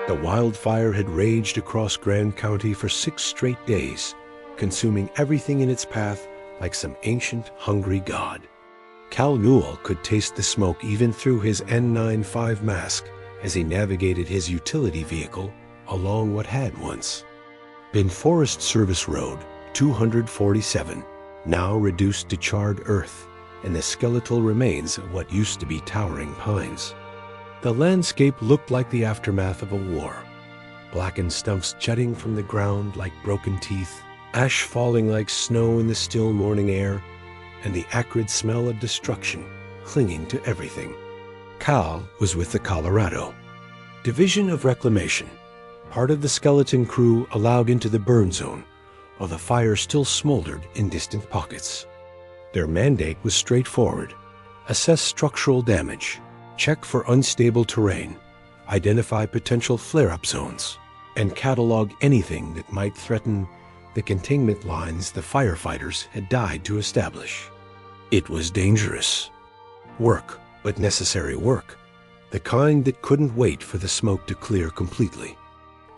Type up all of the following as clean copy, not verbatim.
The wildfire had raged across Grand County for 6 straight days, consuming everything in its path like some ancient, hungry god. Cal Newell could taste the smoke even through his N95 mask as he navigated his utility vehicle along what had once been Forest Service Road 247, now reduced to charred earth and the skeletal remains of what used to be towering pines. The landscape looked like the aftermath of a war. Blackened stumps jutting from the ground like broken teeth, ash falling like snow in the still morning air, and the acrid smell of destruction clinging to everything. Cal was with the Colorado Division of Reclamation, part of the skeleton crew allowed into the burn zone, while the fire still smoldered in distant pockets. Their mandate was straightforward: assess structural damage, check for unstable terrain, identify potential flare-up zones, and catalog anything that might threaten the containment lines the firefighters had died to establish. It was dangerous work, but necessary work, the kind that couldn't wait for the smoke to clear completely.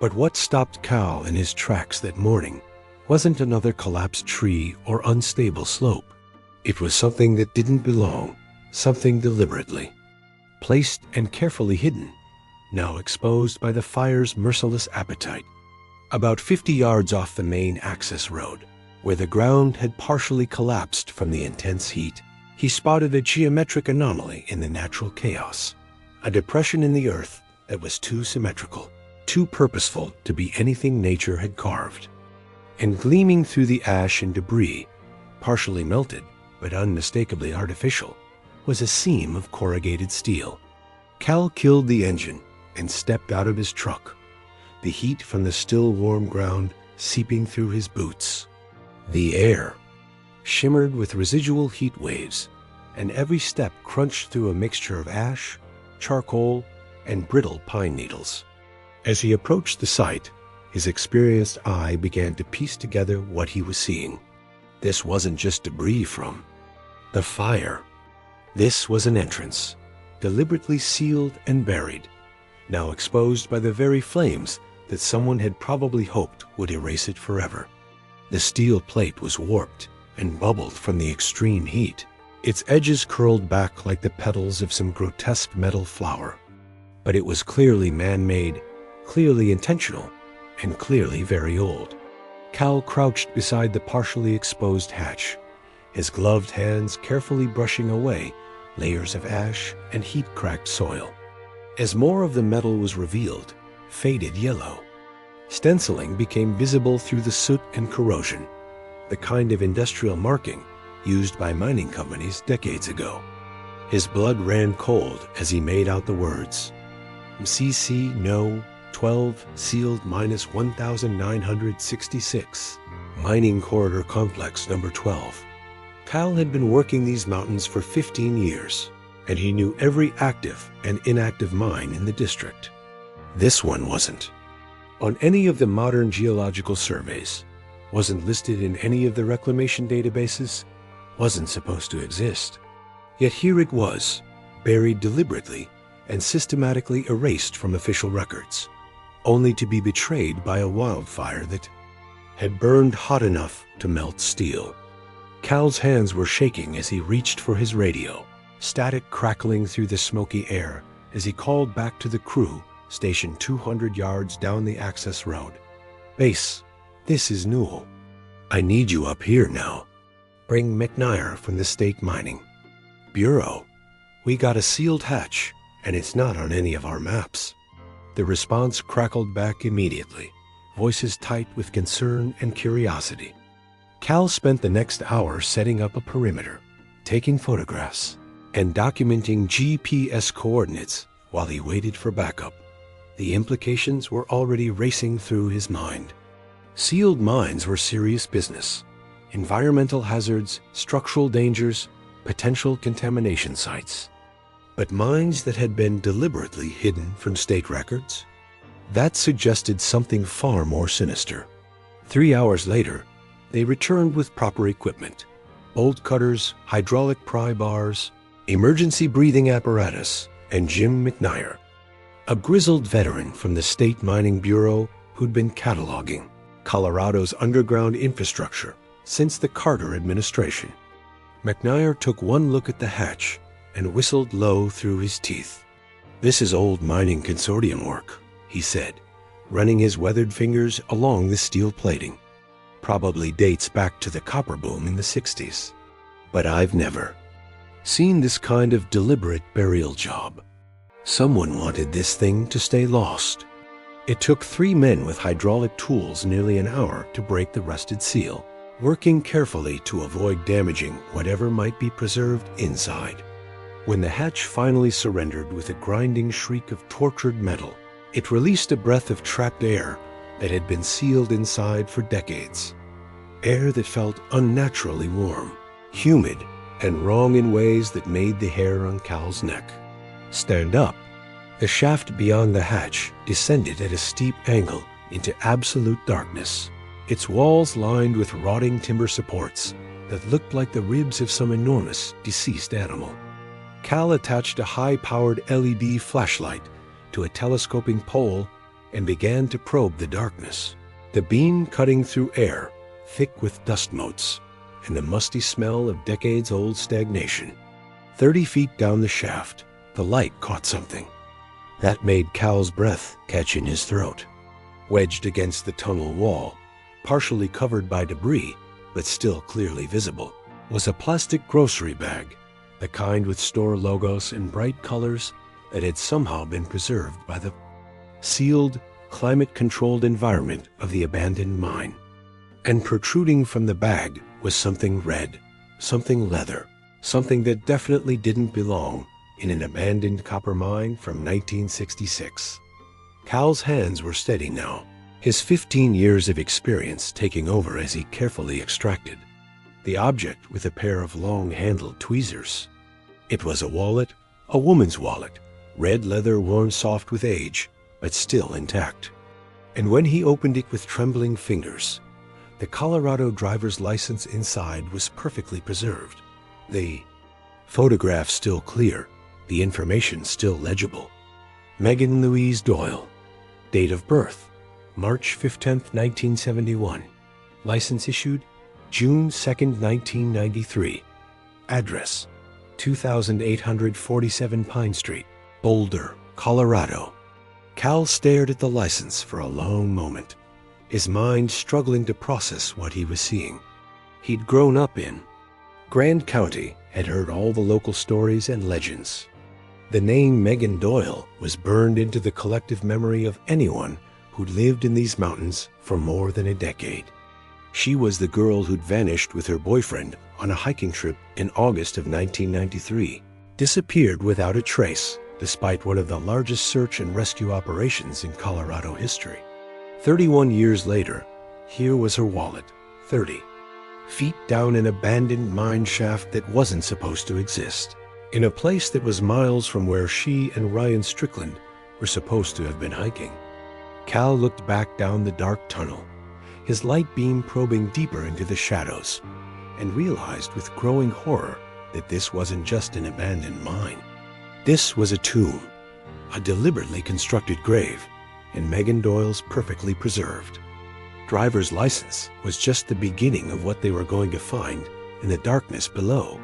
But what stopped Cal in his tracks that morning wasn't another collapsed tree or unstable slope. It was something that didn't belong, something deliberately placed and carefully hidden, now exposed by the fire's merciless appetite. About 50 yards off the main access road, where the ground had partially collapsed from the intense heat, he spotted a geometric anomaly in the natural chaos, a depression in the earth that was too symmetrical, too purposeful to be anything nature had carved. And gleaming through the ash and debris, partially melted but unmistakably artificial, was a seam of corrugated steel. Cal killed the engine and stepped out of his truck, the heat from the still warm ground seeping through his boots. The air shimmered with residual heat waves, and every step crunched through a mixture of ash, charcoal, and brittle pine needles. As he approached the site, his experienced eye began to piece together what he was seeing. This wasn't just debris from the fire. This was an entrance, deliberately sealed and buried, now exposed by the very flames that someone had probably hoped would erase it forever. The steel plate was warped and bubbled from the extreme heat, its edges curled back like the petals of some grotesque metal flower. But it was clearly man-made, clearly intentional, and clearly very old. Cal crouched beside the partially exposed hatch, his gloved hands carefully brushing away layers of ash and heat-cracked soil. As more of the metal was revealed, faded yellow. Stenciling became visible through the soot and corrosion, the kind of industrial marking used by mining companies decades ago. His blood ran cold as he made out the words, CC No 12 sealed minus 1966, Mining Corridor Complex number 12. Cal had been working these mountains for 15 years, and he knew every active and inactive mine in the district. This one wasn't on any of the modern geological surveys, wasn't listed in any of the reclamation databases, wasn't supposed to exist. Yet here it was, buried deliberately and systematically erased from official records, only to be betrayed by a wildfire that had burned hot enough to melt steel. Cal's hands were shaking as he reached for his radio, static crackling through the smoky air as he called back to the crew stationed 200 yards down the access road. Base, this is Newell. I need you up here now. Bring McNair from the State Mining Bureau. We got a sealed hatch, and it's not on any of our maps. The response crackled back immediately, voices tight with concern and curiosity. Cal spent the next hour setting up a perimeter, taking photographs, and documenting GPS coordinates while he waited for backup. The implications were already racing through his mind. Sealed mines were serious business. Environmental hazards, structural dangers, potential contamination sites. But mines that had been deliberately hidden from state records? That suggested something far more sinister. 3 hours later, they returned with proper equipment: bolt cutters, hydraulic pry bars, emergency breathing apparatus, and Jim McNair. a grizzled veteran from the State Mining Bureau who'd been cataloging Colorado's underground infrastructure since the Carter administration. McNair took one look at the hatch and whistled low through his teeth. "This is old mining consortium work," he said, running his weathered fingers along the steel plating. "Probably dates back to the copper boom in the 60s. But I've never seen this kind of deliberate burial job. Someone wanted this thing to stay lost." It took 3 men with hydraulic tools nearly an hour to break the rusted seal, working carefully to avoid damaging whatever might be preserved inside. When the hatch finally surrendered with a grinding shriek of tortured metal, it released a breath of trapped air that had been sealed inside for decades. Air that felt unnaturally warm, humid, and wrong in ways that made the hair on Cal's neck stand up. The shaft beyond the hatch descended at a steep angle into absolute darkness, its walls lined with rotting timber supports that looked like the ribs of some enormous deceased animal. Cal attached a high-powered LED flashlight to a telescoping pole and began to probe the darkness. The beam cutting through air, thick with dust motes, and the musty smell of decades-old stagnation. 30 feet down the shaft, the light caught something. That made Cal's breath catch in his throat. Wedged against the tunnel wall, partially covered by debris, but still clearly visible, was a plastic grocery bag, the kind with store logos in bright colors that had somehow been preserved by the sealed, climate-controlled environment of the abandoned mine. And protruding from the bag was something red, something leather, something that definitely didn't belong in an abandoned copper mine from 1966. Cal's hands were steady now, his 15 years of experience taking over as he carefully extracted the object with a pair of long-handled tweezers. It was a wallet, a woman's wallet, red leather worn soft with age, but still intact. And when he opened it with trembling fingers, the Colorado driver's license inside was perfectly preserved. The photograph still clear, the information still legible. Megan Louise Doyle. Date of birth, March 15, 1971. License issued, June 2, 1993. Address, 2847 Pine Street, Boulder, Colorado. Cal stared at the license for a long moment, his mind struggling to process what he was seeing. He'd grown up in Grand County, had heard all the local stories and legends. The name Megan Doyle was burned into the collective memory of anyone who'd lived in these mountains for more than a decade. She was the girl who'd vanished with her boyfriend on a hiking trip in August of 1993, disappeared without a trace, despite one of the largest search and rescue operations in Colorado history. 31 years later, here was her wallet, 30 feet down an abandoned mine shaft that wasn't supposed to exist, in a place that was miles from where she and Ryan Strickland were supposed to have been hiking. Cal looked back down the dark tunnel, his light beam probing deeper into the shadows, and realized with growing horror that this wasn't just an abandoned mine. This was a tomb, a deliberately constructed grave, and Megan Doyle's perfectly preserved. Driver's license was just the beginning of what they were going to find in the darkness below.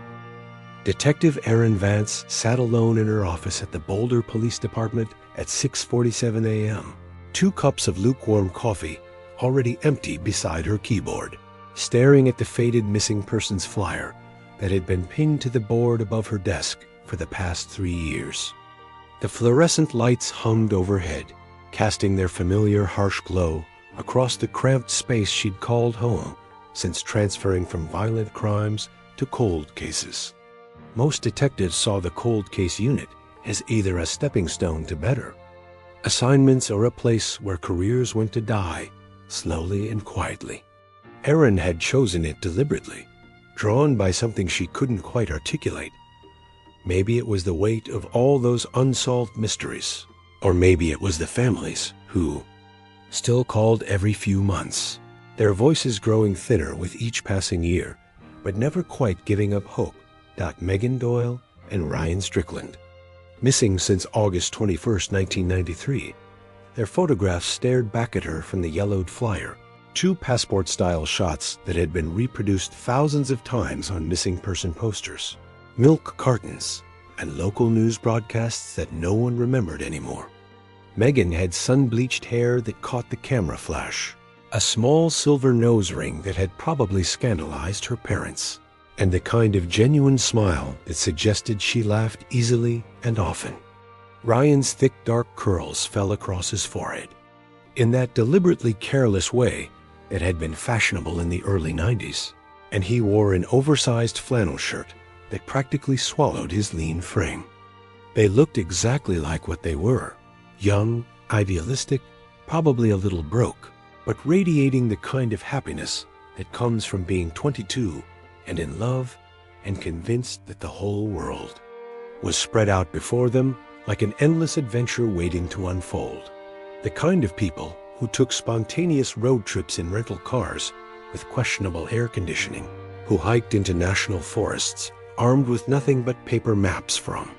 Detective Erin Vance sat alone in her office at the Boulder Police Department at 6:47 a.m., 2 cups of lukewarm coffee already empty beside her keyboard, staring at the faded missing persons flyer that had been pinned to the board above her desk for the past 3 years. The fluorescent lights hummed overhead, casting their familiar harsh glow across the cramped space she'd called home since transferring from violent crimes to cold cases. Most detectives saw the cold case unit as either a stepping stone to better assignments or a place where careers went to die, slowly and quietly. Erin had chosen it deliberately, drawn by something she couldn't quite articulate. Maybe it was the weight of all those unsolved mysteries, or maybe it was the families who still called every few months, their voices growing thinner with each passing year, but never quite giving up hope. Megan Doyle and Ryan Strickland. Missing since August 21st, 1993, their photographs stared back at her from the yellowed flyer, two passport-style shots that had been reproduced thousands of times on missing person posters, milk cartons, and local news broadcasts that no one remembered anymore. Megan had sun-bleached hair that caught the camera flash, a small silver nose ring that had probably scandalized her parents, and the kind of genuine smile that suggested she laughed easily and often. Ryan's thick dark curls fell across his forehead, in that deliberately careless way that had been fashionable in the early 90s, and he wore an oversized flannel shirt that practically swallowed his lean frame. They looked exactly like what they were, young, idealistic, probably a little broke, but radiating the kind of happiness that comes from being 22 and in love and convinced that the whole world was spread out before them like an endless adventure waiting to unfold. The kind of people who took spontaneous road trips in rental cars with questionable air conditioning, who hiked into national forests armed with nothing but paper maps from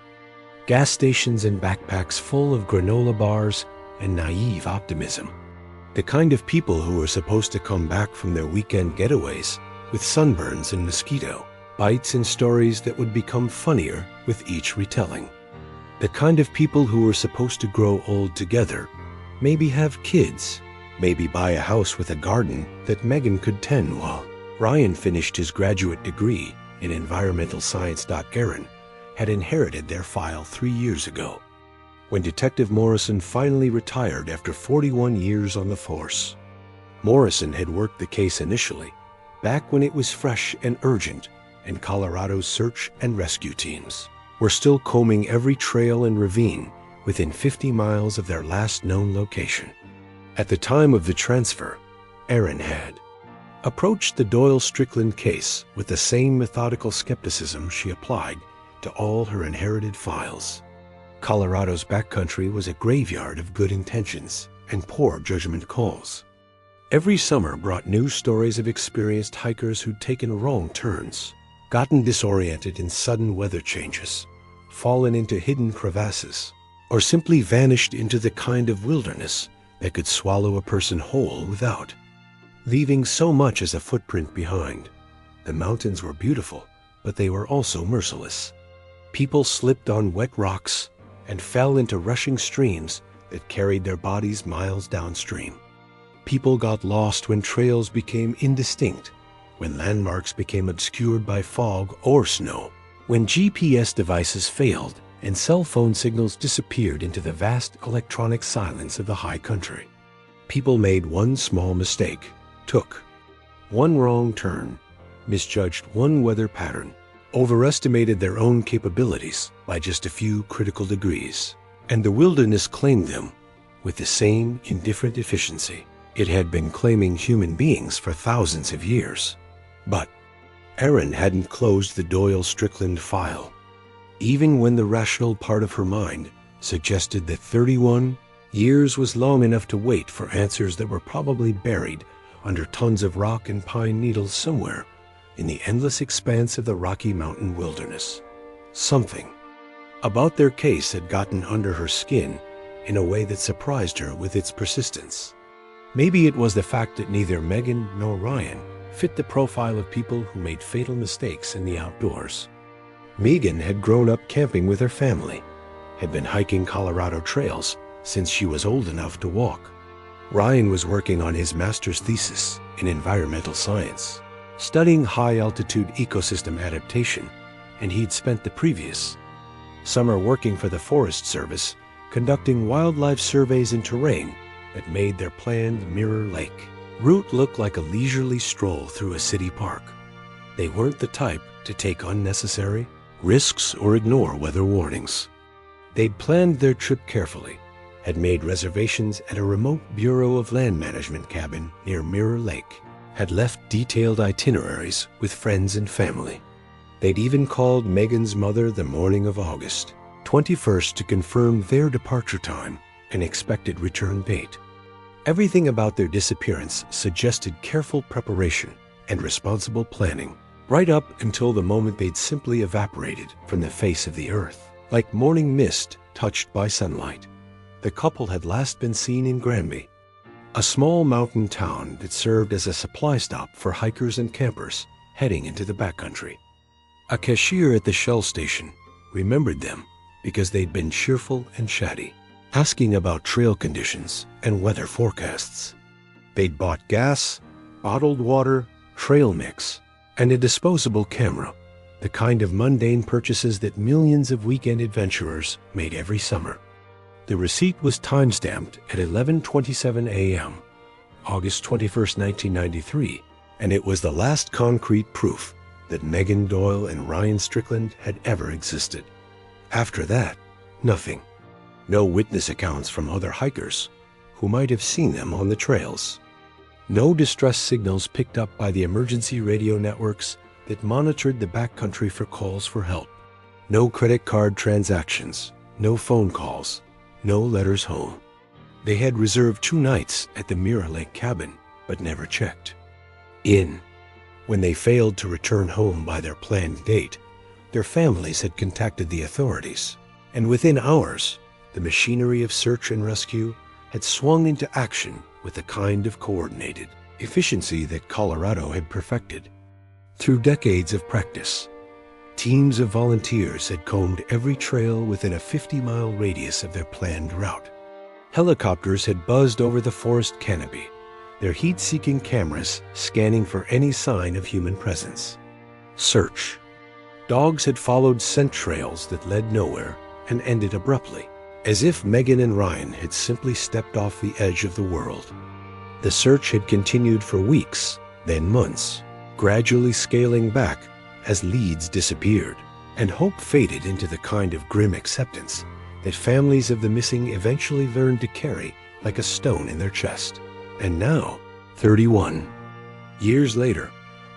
gas stations and backpacks full of granola bars and naive optimism. The kind of people who were supposed to come back from their weekend getaways with sunburns and mosquito bites and stories that would become funnier with each retelling. The kind of people who were supposed to grow old together, maybe have kids, maybe buy a house with a garden that Megan could tend while Ryan finished his graduate degree in environmental science. Aaron had inherited their file 3 years ago, when Detective Morrison finally retired after 41 years on the force. Morrison had worked the case initially, back when it was fresh and urgent, and Colorado's search and rescue teams were still combing every trail and ravine within 50 miles of their last known location. At the time of the transfer, Aaron had approached the Doyle Strickland case with the same methodical skepticism she applied to all her inherited files. Colorado's backcountry was a graveyard of good intentions and poor judgment calls. Every summer brought news stories of experienced hikers who'd taken wrong turns, gotten disoriented in sudden weather changes, fallen into hidden crevasses, or simply vanished into the kind of wilderness that could swallow a person whole without leaving so much as a footprint behind. The mountains were beautiful, but they were also merciless. People slipped on wet rocks and fell into rushing streams that carried their bodies miles downstream. People got lost when trails became indistinct, when landmarks became obscured by fog or snow, when GPS devices failed and cell phone signals disappeared into the vast electronic silence of the high country. People made one small mistake, took one wrong turn, misjudged one weather pattern, overestimated their own capabilities by just a few critical degrees, and the wilderness claimed them with the same indifferent efficiency it had been claiming human beings for thousands of years. But Aaron hadn't closed the Doyle Strickland file, even when the rational part of her mind suggested that 31 years was long enough to wait for answers that were probably buried under tons of rock and pine needles somewhere in the endless expanse of the Rocky Mountain wilderness. Something about their case had gotten under her skin in a way that surprised her with its persistence. Maybe it was the fact that neither Megan nor Ryan fit the profile of people who made fatal mistakes in the outdoors. Megan had grown up camping with her family, had been hiking Colorado trails since she was old enough to walk. Ryan was working on his master's thesis in environmental science, studying high-altitude ecosystem adaptation, and he'd spent the previous summer working for the Forest Service, conducting wildlife surveys in terrain that made their planned Mirror Lake route look like a leisurely stroll through a city park. They weren't the type to take unnecessary risks or ignore weather warnings. They'd planned their trip carefully, had made reservations at a remote Bureau of Land Management cabin near Mirror Lake, had left detailed itineraries with friends and family. They'd even called Megan's mother the morning of August 21st to confirm their departure time and expected return date. Everything about their disappearance suggested careful preparation and responsible planning, right up until the moment they'd simply evaporated from the face of the earth, like morning mist touched by sunlight. The couple had last been seen in Granby, a small mountain town that served as a supply stop for hikers and campers heading into the backcountry. A cashier at the Shell station remembered them because they'd been cheerful and chatty, asking about trail conditions and weather forecasts. They'd bought gas, bottled water, trail mix, and a disposable camera, the kind of mundane purchases that millions of weekend adventurers made every summer. The receipt was time-stamped at 11:27 a.m., August 21st, 1993, and it was the last concrete proof that Megan Doyle and Ryan Strickland had ever existed. After that, nothing. No witness accounts from other hikers who might have seen them on the trails. No distress signals picked up by the emergency radio networks that monitored the backcountry for calls for help. No credit card transactions, no phone calls, no letters home. They had reserved 2 nights at the Mirror Lake cabin, but never checked in. When they failed to return home by their planned date, their families had contacted the authorities, and within hours, the machinery of search and rescue had swung into action with the kind of coordinated efficiency that Colorado had perfected. Through decades of practice, teams of volunteers had combed every trail within a 50-mile radius of their planned route. Helicopters had buzzed over the forest canopy, their heat-seeking cameras scanning for any sign of human presence. Search. Dogs had followed scent trails that led nowhere and ended abruptly, as if Megan and Ryan had simply stepped off the edge of the world. The search had continued for weeks, then months, gradually scaling back as leads disappeared, and hope faded into the kind of grim acceptance that families of the missing eventually learned to carry like a stone in their chest. And now, 31 years later,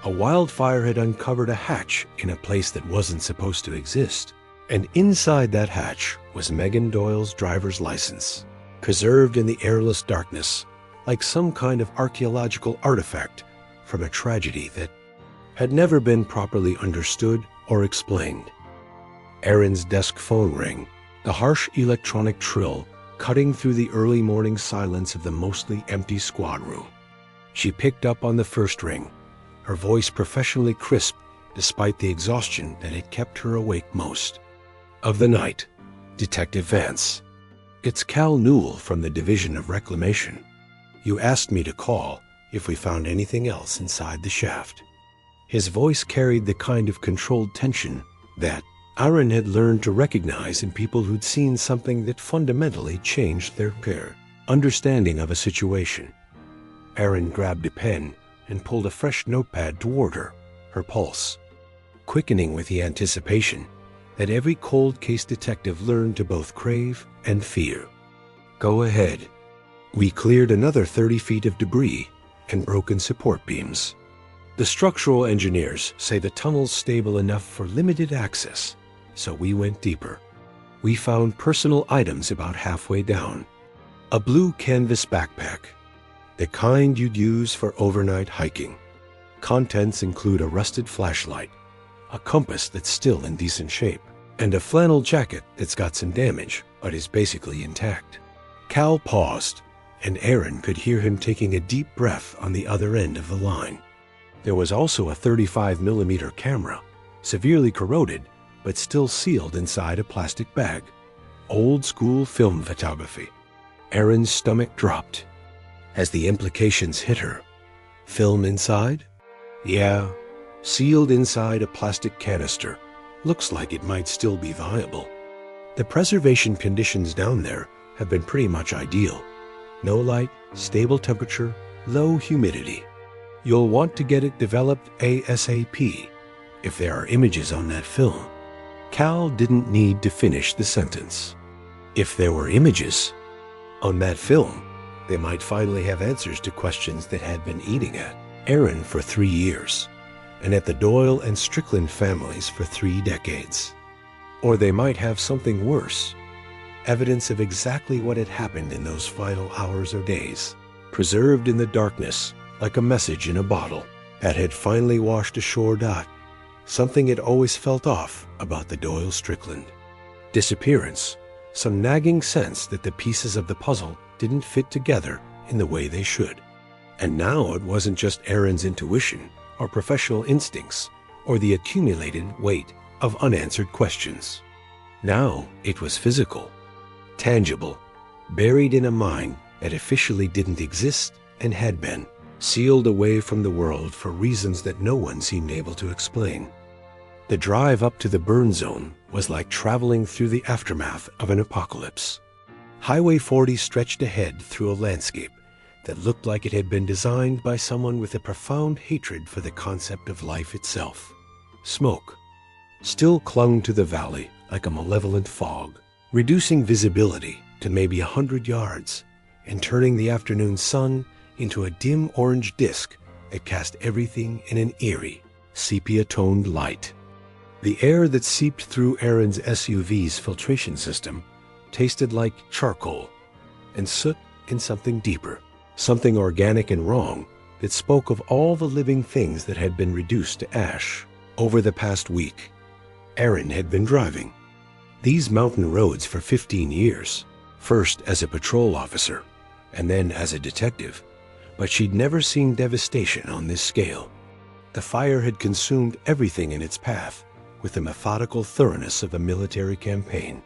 a wildfire had uncovered a hatch in a place that wasn't supposed to exist. And inside that hatch was Megan Doyle's driver's license, preserved in the airless darkness, like some kind of archaeological artifact from a tragedy that had never been properly understood or explained. Erin's desk phone rang, the harsh electronic trill cutting through the early morning silence of the mostly empty squad room. She picked up on the first ring, her voice professionally crisp despite the exhaustion that had kept her awake most of the night. Detective Vance. It's Cal Newell from the Division of Reclamation. You asked me to call if we found anything else inside the shaft. His voice carried the kind of controlled tension that Aaron had learned to recognize in people who'd seen something that fundamentally changed their understanding of a situation. Aaron grabbed a pen and pulled a fresh notepad toward her, her pulse quickening with the anticipation that every cold case detective learned to both crave and fear. Go ahead. We cleared another 30 feet of debris and broken support beams. The structural engineers say the tunnel's stable enough for limited access, so we went deeper. We found personal items about halfway down. A blue canvas backpack, the kind you'd use for overnight hiking. Contents include a rusted flashlight, a compass that's still in decent shape, and a flannel jacket that's got some damage but is basically intact. Cal paused, and Aaron could hear him taking a deep breath on the other end of the line. There was also a 35mm camera, severely corroded but still sealed inside a plastic bag. Old-school film photography. Aaron's stomach dropped as the implications hit her. Film inside? Yeah, sealed inside a plastic canister. Looks like it might still be viable. The preservation conditions down there have been pretty much ideal. No light, stable temperature, low humidity. You'll want to get it developed ASAP if there are images on that film. Cal didn't need to finish the sentence. If there were images on that film, they might finally have answers to questions that had been eating at Aaron for 3 years, and at the Doyle and Strickland families for 3 decades. Or they might have something worse, evidence of exactly what had happened in those final hours or days, preserved in the darkness like a message in a bottle that had finally washed ashore. Something had always felt off about the Doyle Strickland. disappearance, some nagging sense that the pieces of the puzzle didn't fit together in the way they should. And now it wasn't just Erin's intuition or professional instincts or the accumulated weight of unanswered questions. Now it was physical, tangible, buried in a mind that officially didn't exist and had been, sealed away from the world for reasons that no one seemed able to explain. The drive up to the burn zone was like traveling through the aftermath of an apocalypse. Highway 40 stretched ahead through a landscape that looked like it had been designed by someone with a profound hatred for the concept of life itself. Smoke still clung to the valley like a malevolent fog, reducing visibility to maybe 100 yards and turning the afternoon sun into a dim orange disk that cast everything in an eerie, sepia-toned light. The air that seeped through Erin's SUV's filtration system tasted like charcoal and soot and something deeper, something organic and wrong that spoke of all the living things that had been reduced to ash. Over the past week, Erin had been driving these mountain roads for 15 years, first as a patrol officer and then as a detective, but she'd never seen devastation on this scale. The fire had consumed everything in its path with the methodical thoroughness of a military campaign.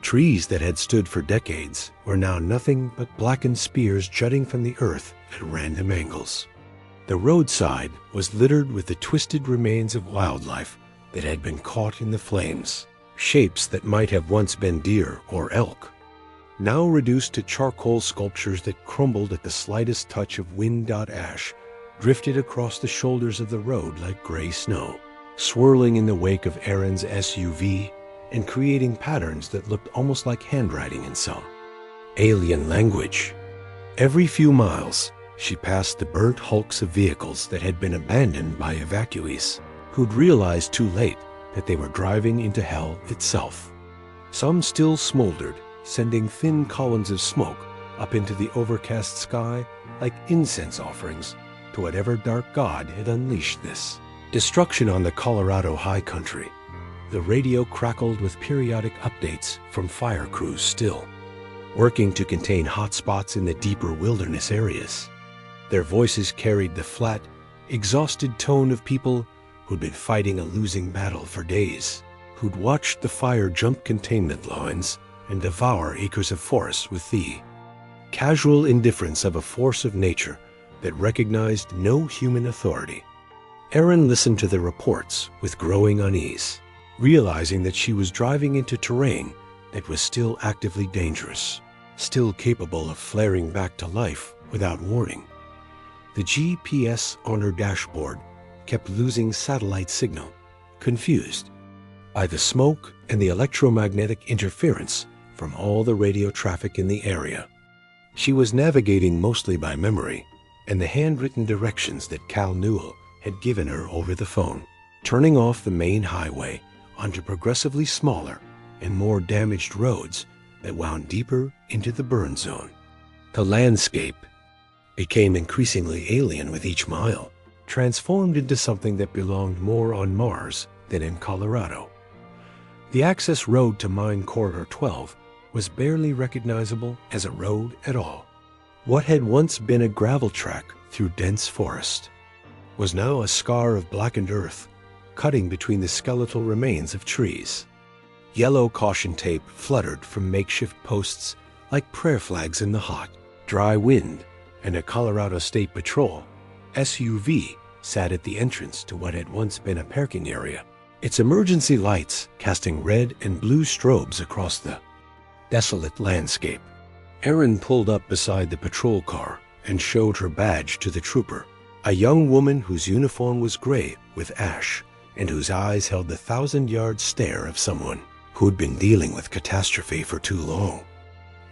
Trees that had stood for decades were now nothing but blackened spears jutting from the earth at random angles. The roadside was littered with the twisted remains of wildlife that had been caught in the flames, shapes that might have once been deer or elk, now reduced to charcoal sculptures that crumbled at the slightest touch of wind. Ash drifted across the shoulders of the road like gray snow, swirling in the wake of Erin's SUV and creating patterns that looked almost like handwriting in some alien language. Every few miles, she passed the burnt hulks of vehicles that had been abandoned by evacuees who'd realized too late that they were driving into hell itself. Some still smoldered, sending thin columns of smoke up into the overcast sky like incense offerings to whatever dark god had unleashed this destruction on the Colorado high country. The radio crackled with periodic updates from fire crews still working to contain hot spots in the deeper wilderness areas. Their voices carried the flat, exhausted tone of people who'd been fighting a losing battle for days, who'd watched the fire jump containment lines and devour acres of forest with the casual indifference of a force of nature that recognized no human authority. Erin listened to the reports with growing unease, realizing that she was driving into terrain that was still actively dangerous, still capable of flaring back to life without warning. The GPS on her dashboard kept losing satellite signal, confused by the smoke and the electromagnetic interference from all the radio traffic in the area. She was navigating mostly by memory and the handwritten directions that Cal Newell had given her over the phone, turning off the main highway onto progressively smaller and more damaged roads that wound deeper into the burn zone. The landscape became increasingly alien with each mile, transformed into something that belonged more on Mars than in Colorado. The access road to Mine Corridor 12 was barely recognizable as a road at all. What had once been a gravel track through dense forest was now a scar of blackened earth cutting between the skeletal remains of trees. Yellow caution tape fluttered from makeshift posts like prayer flags in the hot, dry wind, and a Colorado State Patrol SUV sat at the entrance to what had once been a parking area, its emergency lights casting red and blue strobes across the desolate landscape. Erin pulled up beside the patrol car and showed her badge to the trooper, a young woman whose uniform was gray with ash and whose eyes held the 1,000-yard stare of someone who'd been dealing with catastrophe for too long.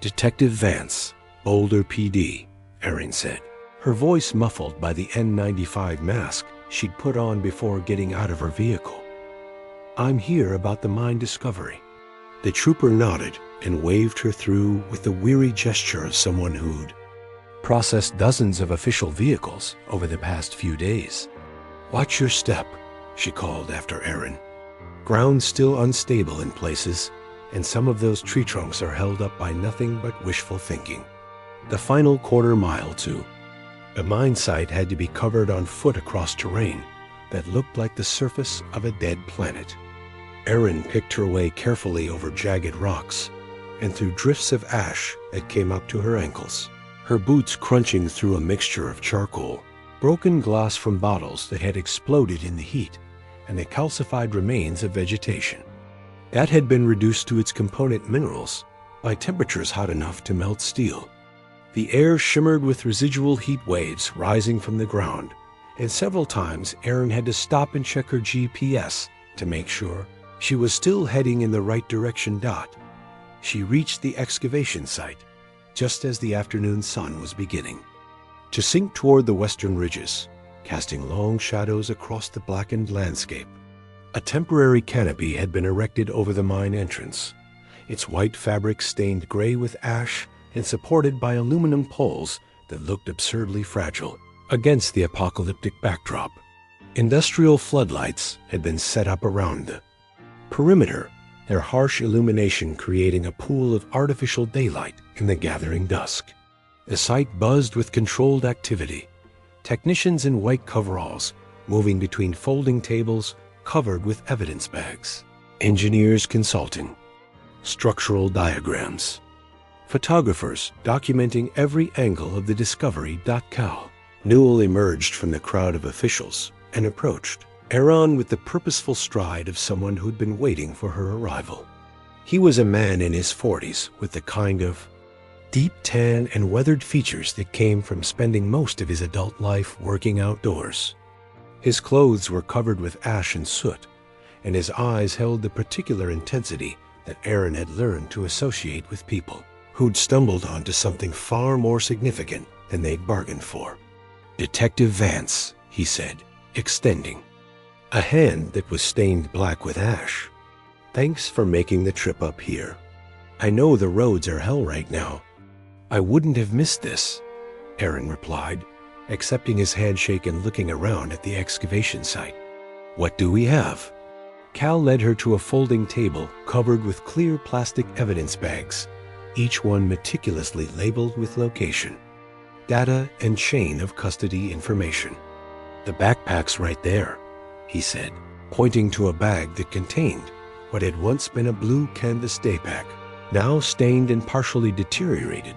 Detective Vance, Boulder PD, Erin said, her voice muffled by the N95 mask she'd put on before getting out of her vehicle. I'm here about the mine discovery. The trooper nodded and waved her through with the weary gesture of someone who'd processed dozens of official vehicles over the past few days. Watch your step, she called after Erin. Ground still unstable in places, and some of those tree trunks are held up by nothing but wishful thinking. The final quarter mile, too. The mine site had to be covered on foot across terrain that looked like the surface of a dead planet. Erin picked her way carefully over jagged rocks and through drifts of ash that came up to her ankles, her boots crunching through a mixture of charcoal, broken glass from bottles that had exploded in the heat, and the calcified remains of vegetation that had been reduced to its component minerals by temperatures hot enough to melt steel. The air shimmered with residual heat waves rising from the ground, and several times Erin had to stop and check her GPS to make sure she was still heading in the right direction. She reached the excavation site just as the afternoon sun was beginning to sink toward the western ridges, casting long shadows across the blackened landscape. A temporary canopy had been erected over the mine entrance, its white fabric stained gray with ash and supported by aluminum poles that looked absurdly fragile against the apocalyptic backdrop. Industrial floodlights had been set up around the perimeter, their harsh illumination creating a pool of artificial daylight in the gathering dusk. The site buzzed with controlled activity, technicians in white coveralls moving between folding tables covered with evidence bags, engineers consulting, structural diagrams, photographers documenting every angle of the discovery. Cal Newell emerged from the crowd of officials and approached Erin with the purposeful stride of someone who'd been waiting for her arrival. He was a man in his 40s with the kind of deep tan and weathered features that came from spending most of his adult life working outdoors. His clothes were covered with ash and soot, and his eyes held the particular intensity that Erin had learned to associate with people who'd stumbled onto something far more significant than they'd bargained for. "Detective Vance," he said, extending a hand that was stained black with ash. "Thanks for making the trip up here. I know the roads are hell right now." "I wouldn't have missed this," Erin replied, accepting his handshake and looking around at the excavation site. "What do we have?" Cal led her to a folding table covered with clear plastic evidence bags, each one meticulously labeled with location, data, and chain of custody information. "The backpack's right there," he said, pointing to a bag that contained what had once been a blue canvas daypack, now stained and partially deteriorated,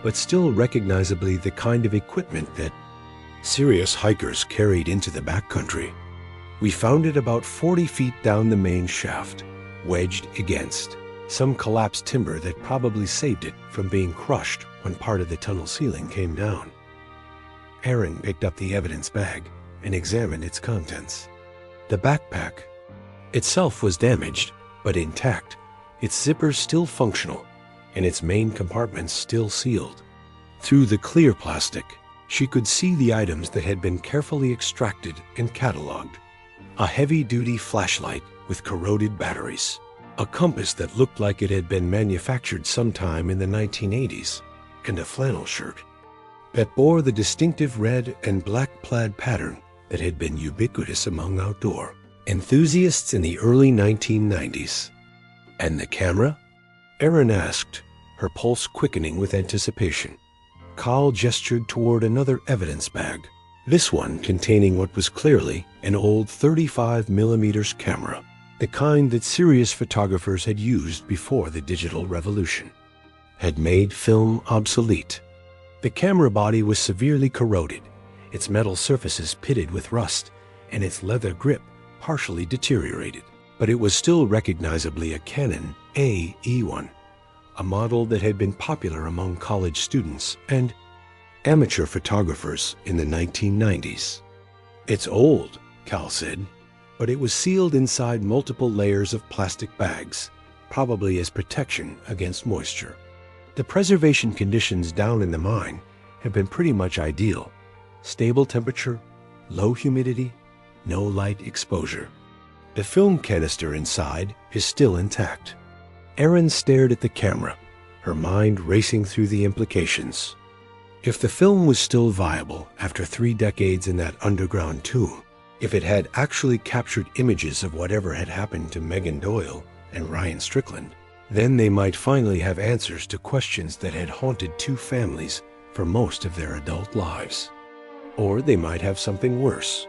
but still recognizably the kind of equipment that serious hikers carried into the backcountry. "We found it about 40 feet down the main shaft, wedged against some collapsed timber that probably saved it from being crushed when part of the tunnel ceiling came down." Erin picked up the evidence bag and examined its contents. The backpack itself was damaged, but intact, its zippers still functional, and its main compartments still sealed. Through the clear plastic, she could see the items that had been carefully extracted and cataloged. A heavy-duty flashlight with corroded batteries, a compass that looked like it had been manufactured sometime in the 1980s, and a flannel shirt that bore the distinctive red and black plaid pattern that had been ubiquitous among outdoor enthusiasts in the early 1990s. "And the camera?" Erin asked, her pulse quickening with anticipation. Cal gestured toward another evidence bag, this one containing what was clearly an old 35mm camera, the kind that serious photographers had used before the digital revolution had made film obsolete. The camera body was severely corroded, its metal surfaces pitted with rust, and its leather grip partially deteriorated. But it was still recognizably a Canon AE1, a model that had been popular among college students and amateur photographers in the 1990s. "It's old," Cal said, but it was sealed inside multiple layers of plastic bags, probably as protection against moisture. The preservation conditions down in the mine have been pretty much ideal. Stable temperature, low humidity, no light exposure. The film canister inside is still intact. Erin stared at the camera, her mind racing through the implications. If the film was still viable after 3 decades in that underground tomb, if it had actually captured images of whatever had happened to Megan Doyle and Ryan Strickland, Then they might finally have answers to questions that had haunted two families for most of their adult lives. Or they might have something worse,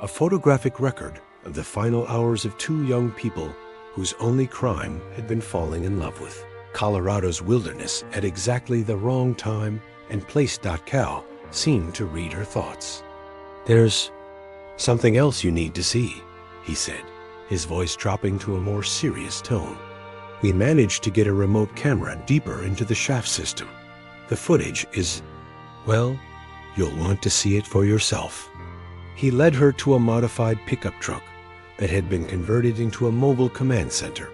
a photographic record of the final hours of two young people whose only crime had been falling in love with Colorado's wilderness at exactly the wrong time and place. Cal seemed to read her thoughts. "There's something else you need to see," he said, his voice dropping to a more serious tone. "We managed to get a remote camera deeper into the shaft system. The footage is, well, you'll want to see it for yourself." He led her to a modified pickup truck that had been converted into a mobile command center,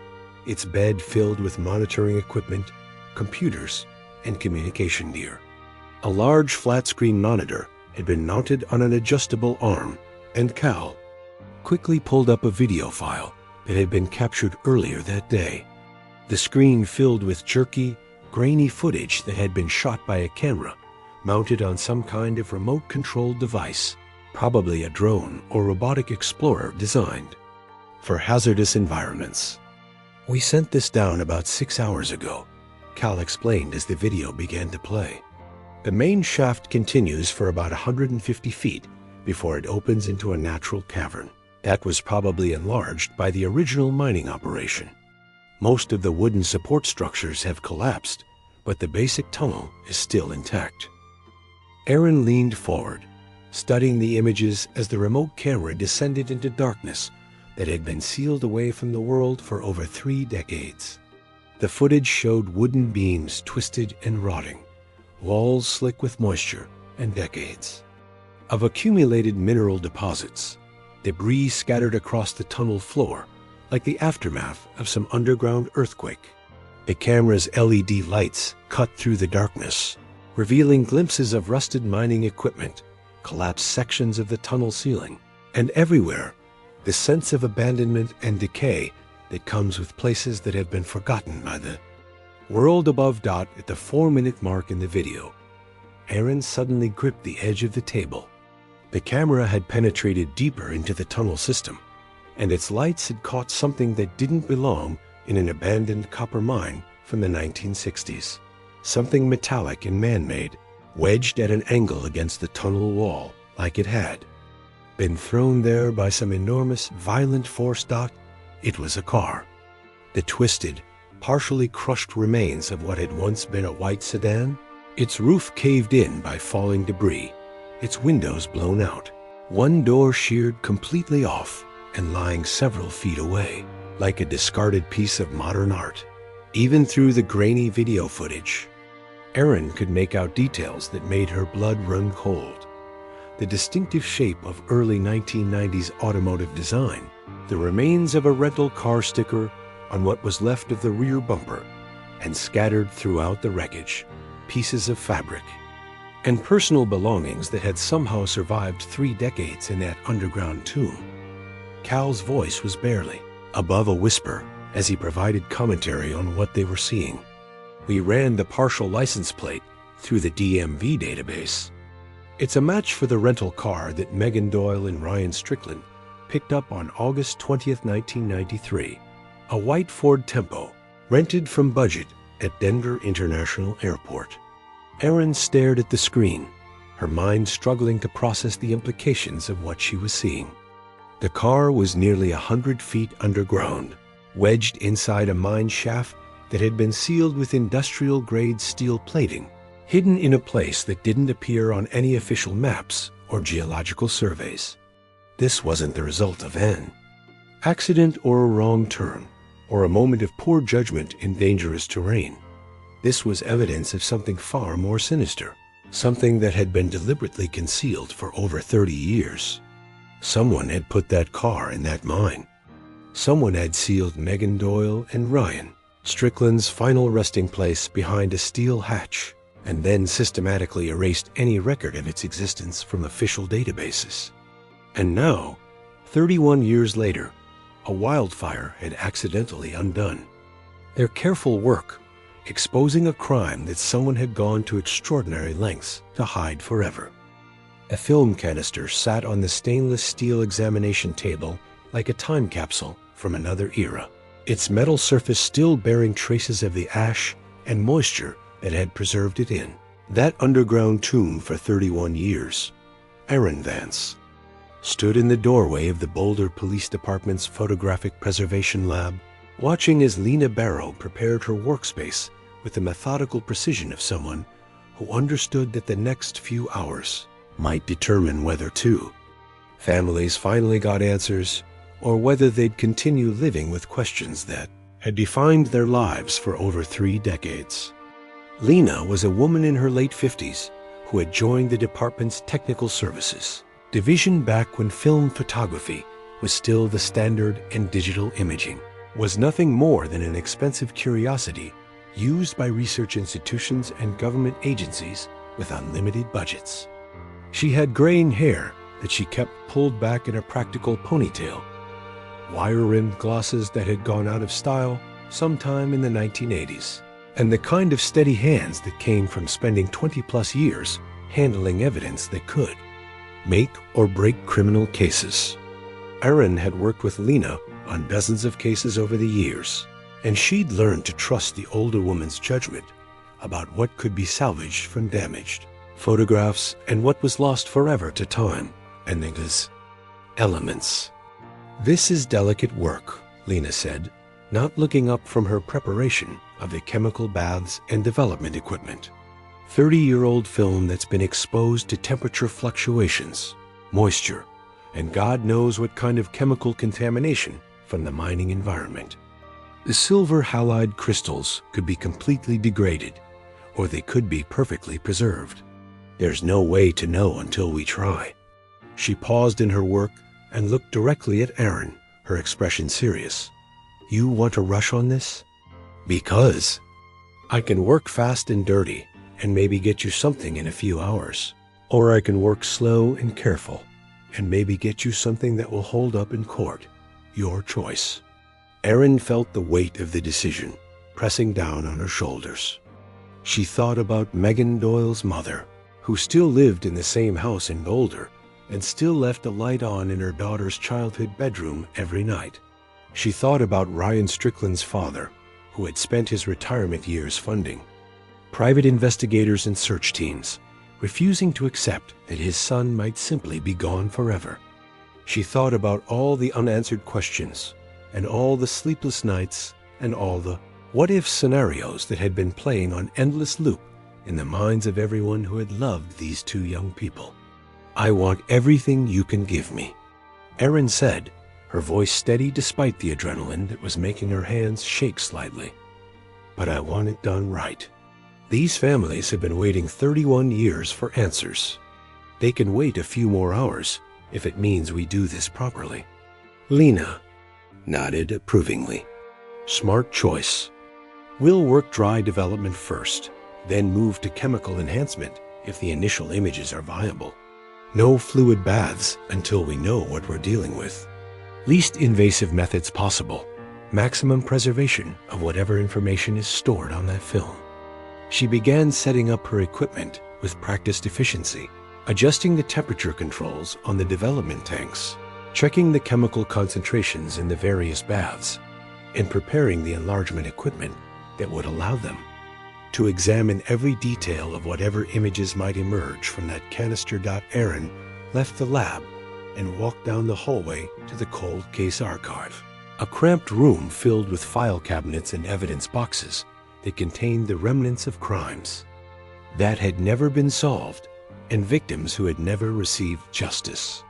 its bed filled with monitoring equipment, computers, and communication gear. A large flat-screen monitor had been mounted on an adjustable arm, and Cal quickly pulled up a video file that had been captured earlier that day. The screen filled with jerky, grainy footage that had been shot by a camera mounted on some kind of remote-controlled device, probably a drone or robotic explorer designed for hazardous environments. "We sent this down about 6 hours ago," Cal explained as the video began to play. "The main shaft continues for about 150 feet before it opens into a natural cavern that was probably enlarged by the original mining operation. Most of the wooden support structures have collapsed, but the basic tunnel is still intact." Aaron leaned forward, studying the images as the remote camera descended into darkness that had been sealed away from the world for over 3 decades. The footage showed wooden beams twisted and rotting, walls slick with moisture and decades of accumulated mineral deposits, debris scattered across the tunnel floor like the aftermath of some underground earthquake. The camera's LED lights cut through the darkness, revealing glimpses of rusted mining equipment, collapsed sections of the tunnel ceiling, and everywhere the sense of abandonment and decay that comes with places that have been forgotten by the world above. At the 4-minute mark in the video, Aaron suddenly gripped the edge of the table. The camera had penetrated deeper into the tunnel system, and its lights had caught something that didn't belong in an abandoned copper mine from the 1960s. Something metallic and man-made, wedged at an angle against the tunnel wall, like it had been thrown there by some enormous, violent force. It was a car. The twisted, partially crushed remains of what had once been a white sedan, its roof caved in by falling debris, its windows blown out, one door sheared completely off and lying several feet away, like a discarded piece of modern art. Even through the grainy video footage, Aaron could make out details that made her blood run cold. The distinctive shape of early 1990s automotive design, the remains of a rental car sticker on what was left of the rear bumper, and scattered throughout the wreckage, pieces of fabric, and personal belongings that had somehow survived 3 decades in that underground tomb. Cal's voice was barely above a whisper as he provided commentary on what they were seeing. "We ran the partial license plate through the DMV database. It's a match for the rental car that Megan Doyle and Ryan Strickland picked up on August 20th, 1993, a white Ford Tempo, rented from Budget at Denver International Airport." Aaron stared at the screen, her mind struggling to process the implications of what she was seeing. The car was nearly 100 feet underground, wedged inside a mine shaft that had been sealed with industrial-grade steel plating, hidden in a place that didn't appear on any official maps or geological surveys. This wasn't the result of an accident or a wrong turn, or a moment of poor judgment in dangerous terrain. This was evidence of something far more sinister, something that had been deliberately concealed for over 30 years. Someone had put that car in that mine. Someone had sealed Megan Doyle and Ryan Strickland's final resting place behind a steel hatch, and then systematically erased any record of its existence from official databases. And now, 31 years later, a wildfire had accidentally undone their careful work, exposing a crime that someone had gone to extraordinary lengths to hide forever. A film canister sat on the stainless steel examination table like a time capsule from another era. its metal surface still bearing traces of the ash and moisture that had preserved it in that underground tomb for 31 years. Aaron Vance stood in the doorway of the Boulder Police Department's photographic preservation lab, watching as Lena Barrow prepared her workspace with the methodical precision of someone who understood that the next few hours might determine whether two families finally got answers or whether they'd continue living with questions that had defined their lives for over 3 decades. Lena was a woman in her late 50s who had joined the department's technical services division back when film photography was still the standard and digital imaging was nothing more than an expensive curiosity used by research institutions and government agencies with unlimited budgets. She had graying hair that she kept pulled back in a practical ponytail, wire-rimmed glasses that had gone out of style sometime in the 1980s, and the kind of steady hands that came from spending 20-plus years handling evidence that could make or break criminal cases. Aaron had worked with Lena on dozens of cases over the years, and she'd learned to trust the older woman's judgment about what could be salvaged from damaged photographs and what was lost forever to time and those elements. "This is delicate work," Lena said, not looking up from her preparation of the chemical baths and development equipment. 30-year-old film that's been exposed to temperature fluctuations, moisture, and God knows what kind of chemical contamination from the mining environment. The silver halide crystals could be completely degraded, or they could be perfectly preserved. There's no way to know until we try. She paused in her work and looked directly at Aaron, her expression serious. "You want to rush on this?" "Because I can work fast and dirty and maybe get you something in a few hours. Or I can work slow and careful and maybe get you something that will hold up in court. Your choice." Aaron felt the weight of the decision pressing down on her shoulders. She thought about Megan Doyle's mother, who still lived in the same house in Boulder and still left a light on in her daughter's childhood bedroom every night. She thought about Ryan Strickland's father, who had spent his retirement years funding private investigators and search teams, refusing to accept that his son might simply be gone forever. She thought about all the unanswered questions and all the sleepless nights and all the what-if scenarios that had been playing on endless loop in the minds of everyone who had loved these two young people. "I want everything you can give me," Aaron said, her voice steady despite the adrenaline that was making her hands shake slightly. "But I want it done right. These families have been waiting 31 years for answers. They can wait a few more hours if it means we do this properly." Lena nodded approvingly. "Smart choice. We'll work dry development first, then move to chemical enhancement if the initial images are viable. No fluid baths until we know what we're dealing with. Least invasive methods possible. Maximum preservation of whatever information is stored on that film." She began setting up her equipment with practiced efficiency, adjusting the temperature controls on the development tanks, checking the chemical concentrations in the various baths, and preparing the enlargement equipment that would allow them to examine every detail of whatever images might emerge from that canister. Aaron left the lab and walked down the hallway to the cold case archive, a cramped room filled with file cabinets and evidence boxes that contained the remnants of crimes that had never been solved and victims who had never received justice.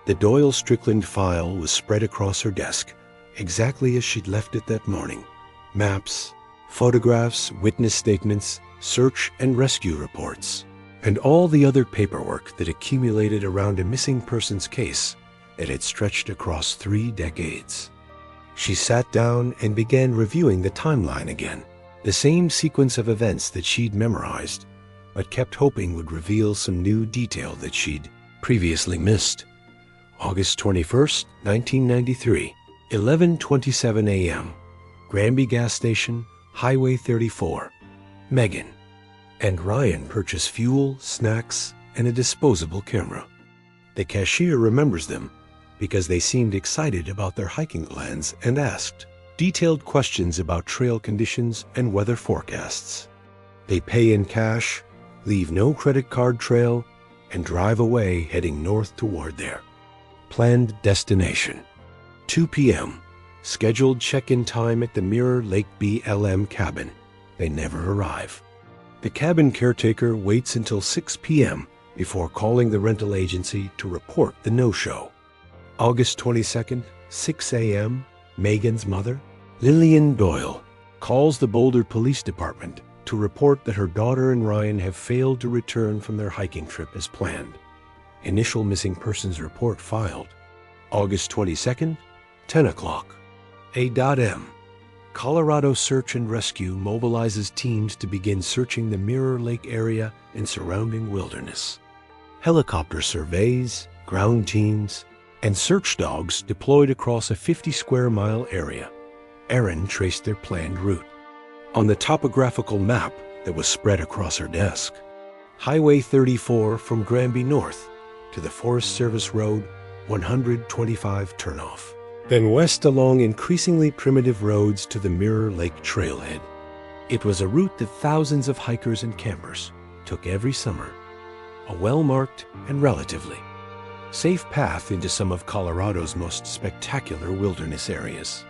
The Doyle Strickland file was spread across her desk, exactly as she'd left it that morning. Maps, photographs, witness statements, search and rescue reports, and all the other paperwork that accumulated around a missing persons case that had stretched across 3 decades. She sat down and began reviewing the timeline again, the same sequence of events that she'd memorized, but kept hoping would reveal some new detail that she'd previously missed. August 21st, 1993, 11:27 a.m., Granby Gas Station, Highway 34. Megan and Ryan purchase fuel, snacks, and a disposable camera. The cashier remembers them because they seemed excited about their hiking plans and asked, detailed questions about trail conditions and weather forecasts. They pay in cash, leave no credit card trail, and drive away heading north toward their planned destination. 2 p.m. Scheduled check-in time at the Mirror Lake BLM cabin. They never arrive. The cabin caretaker waits until 6 p.m. before calling the rental agency to report the no-show. August 22nd, 6 a.m., Megan's mother, Lillian Doyle, calls the Boulder Police Department to report that her daughter and Ryan have failed to return from their hiking trip as planned. Initial missing persons report filed. August 22nd, 10 o'clock. A.M. Colorado Search and Rescue mobilizes teams to begin searching the Mirror Lake area and surrounding wilderness. Helicopter surveys, ground teams, and search dogs deployed across a 50-square-mile area. Erin traced their planned route. On the topographical map that was spread across her desk, Highway 34 from Granby North to the Forest Service Road 125 turnoff. Then west along increasingly primitive roads to the Mirror Lake trailhead. It was a route that thousands of hikers and campers took every summer, a well-marked and relatively safe path into some of Colorado's most spectacular wilderness areas.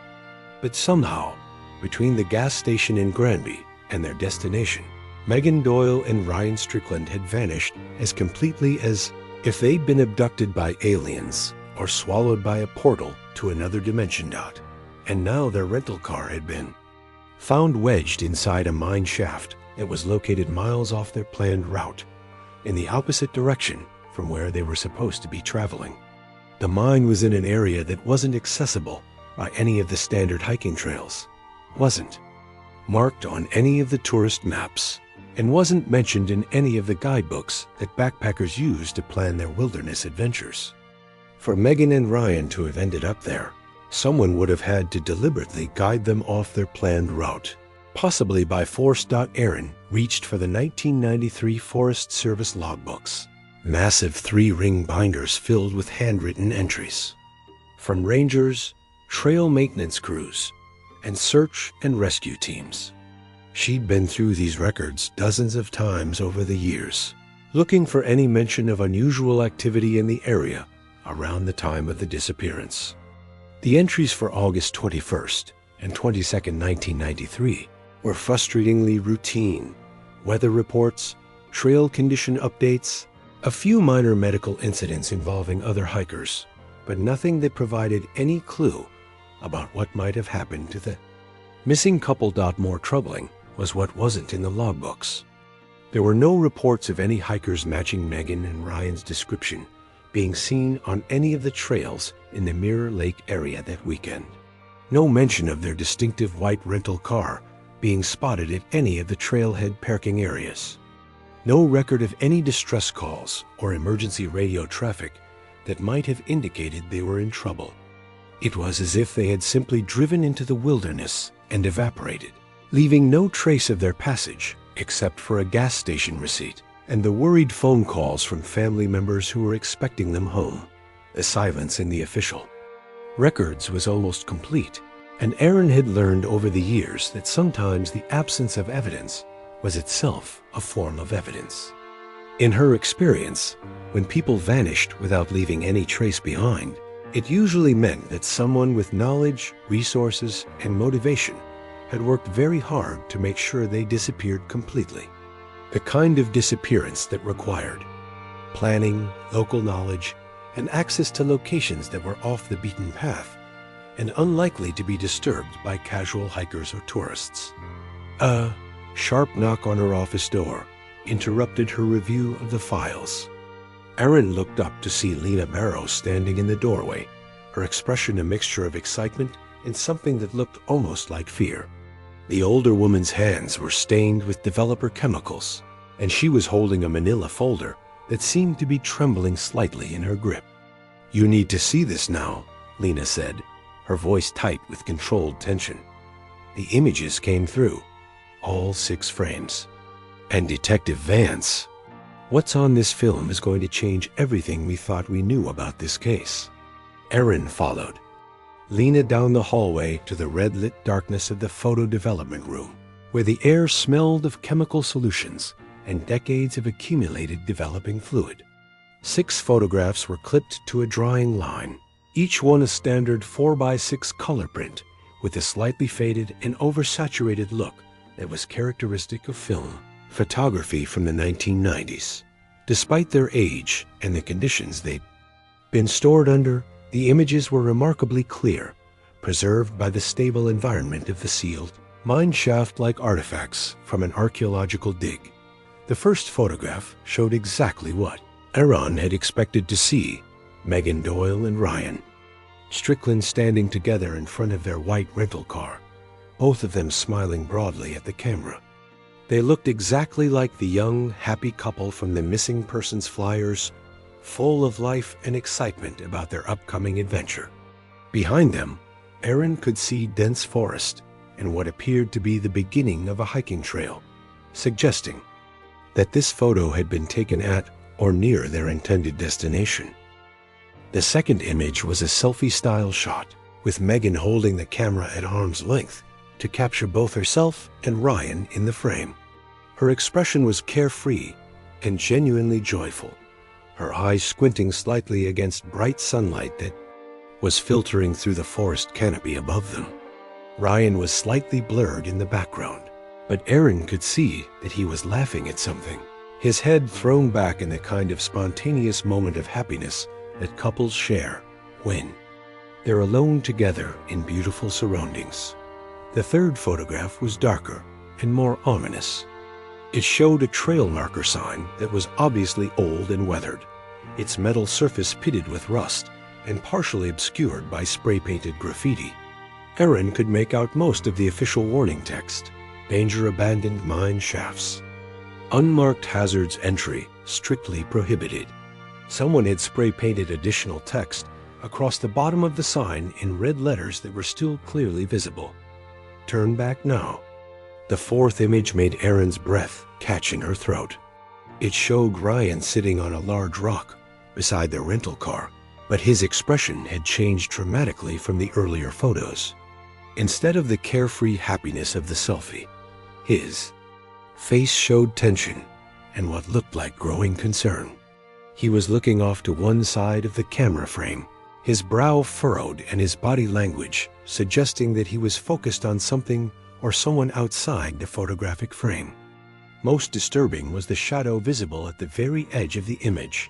But somehow, between the gas station in Granby and their destination, Megan Doyle and Ryan Strickland had vanished as completely as if they'd been abducted by aliens or swallowed by a portal to another dimension. And now their rental car had been found wedged inside a mine shaft that was located miles off their planned route, in the opposite direction from where they were supposed to be traveling. The mine was in an area that wasn't accessible by any of the standard hiking trails, wasn't marked on any of the tourist maps, and wasn't mentioned in any of the guidebooks that backpackers use to plan their wilderness adventures. For Megan and Ryan to have ended up there, someone would have had to deliberately guide them off their planned route, possibly by force. Erin reached for the 1993 Forest Service logbooks, massive 3-ring binders filled with handwritten entries from rangers, trail maintenance crews, and search and rescue teams. She'd been through these records dozens of times over the years, looking for any mention of unusual activity in the area around the time of the disappearance. The entries for August 21st and 22nd, 1993 were frustratingly routine. Weather reports, trail condition updates, a few minor medical incidents involving other hikers, but nothing that provided any clue about what might have happened to the missing couple. More troubling was what wasn't in the logbooks. There were no reports of any hikers matching Megan and Ryan's description being seen on any of the trails in the Mirror Lake area that weekend. No mention of their distinctive white rental car being spotted at any of the trailhead parking areas. No record of any distress calls or emergency radio traffic that might have indicated they were in trouble. It was as if they had simply driven into the wilderness and evaporated, leaving no trace of their passage except for a gas station receipt and the worried phone calls from family members who were expecting them home. The silence in the official records was almost complete, and Erin had learned over the years that sometimes the absence of evidence was itself a form of evidence. In her experience, when people vanished without leaving any trace behind, it usually meant that someone with knowledge, resources, and motivation had worked very hard to make sure they disappeared completely. The kind of disappearance that required planning, local knowledge, and access to locations that were off the beaten path and unlikely to be disturbed by casual hikers or tourists. A sharp knock on her office door interrupted her review of the files. Erin looked up to see Lena Barrow standing in the doorway, her expression a mixture of excitement and something that looked almost like fear. The older woman's hands were stained with developer chemicals, and she was holding a manila folder that seemed to be trembling slightly in her grip. "You need to see this now," Lena said, her voice tight with controlled tension. The images came through, all 6 frames. And Detective Vance, what's on this film is going to change everything we thought we knew about this case. Erin followed. Lena down the hallway to the red-lit darkness of the photo development room, where the air smelled of chemical solutions and decades of accumulated developing fluid. 6 photographs were clipped to a drying line, each one a standard 4x6 color print with a slightly faded and oversaturated look that was characteristic of film photography from the 1990s. Despite their age and the conditions they'd been stored under, the images were remarkably clear, preserved by the stable environment of the sealed, mine-shaft-like artifacts from an archaeological dig. The first photograph showed exactly what Aaron had expected to see: Megan Doyle and Ryan Strickland standing together in front of their white rental car, both of them smiling broadly at the camera. They looked exactly like the young, happy couple from the missing persons flyers, full of life and excitement about their upcoming adventure. Behind them, Aaron could see dense forest and what appeared to be the beginning of a hiking trail, suggesting that this photo had been taken at or near their intended destination. The second image was a selfie-style shot, with Megan holding the camera at arm's length to capture both herself and Ryan in the frame. Her expression was carefree and genuinely joyful, her eyes squinting slightly against bright sunlight that was filtering through the forest canopy above them. Ryan was slightly blurred in the background, but Aaron could see that he was laughing at something, his head thrown back in the kind of spontaneous moment of happiness that couples share when they're alone together in beautiful surroundings. The third photograph was darker and more ominous. It showed a trail marker sign that was obviously old and weathered, its metal surface pitted with rust and partially obscured by spray-painted graffiti. Aaron could make out most of the official warning text: "Danger abandoned mine shafts. Unmarked hazards entry strictly prohibited." Someone had spray-painted additional text across the bottom of the sign in red letters that were still clearly visible: "Turn back now." The fourth image made Aaron's breath catch in her throat. It showed Ryan sitting on a large rock beside the rental car, but his expression had changed dramatically from the earlier photos. Instead of the carefree happiness of the selfie, his face showed tension and what looked like growing concern. He was looking off to one side of the camera frame, his brow furrowed and his body language suggesting that he was focused on something or someone outside the photographic frame. Most disturbing was the shadow visible at the very edge of the image,